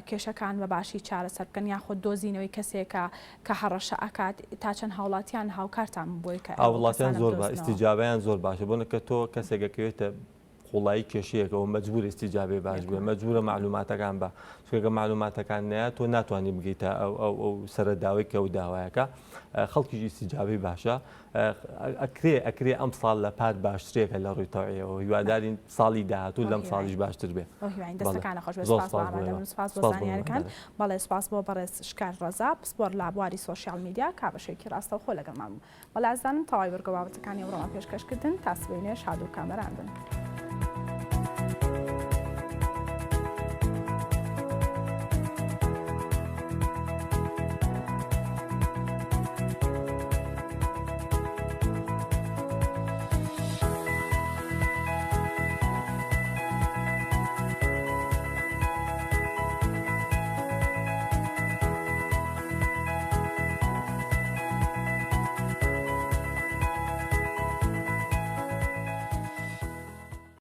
کێشەکان بە باشی چارەسەر بکەن یاخود دۆزینەوەی کەسێکە کە هەڕەشە ئەکات تا چەند هاوڵاتیان هاوکارتان بۆی کە هاوڵاتیان زۆر ئیستیجابیان زۆر باشە بۆنە کە تۆ کەسێکەکەوێتە قوڵایی کێشەیەکەوە مەجبور ئیستیجابێ باش بێ مەجبورە معلوماتەکان بە چکە معلوماتەکان نەیە تۆ ناتوانانی بگەیتە ئەو سەرەداوای کە ئەو داوایەکە خەڵکیش ئیستیجابی باشە ئەکرێ ئەم ساڵ لە پات باشترێکە لە ڕووی تەوعیەوە هیوادارین ساڵی داهاتوو لەم ساڵیش باشتر بێ دەستەکانە خۆش سپاس بۆ زانیاریەکان بەڵێ سپاس بۆ بەڕێز شکار ڕەزا پسپۆر لە بواری سۆشیال میدیا کابەشێکی ڕاستە خۆ لەگەڵمان بوو بەڵازانم تەواوی بەرگە بابەتەکانی ئەوڕۆمە پێشکەشکردن تا سبەینێ شاد و کامەران بن.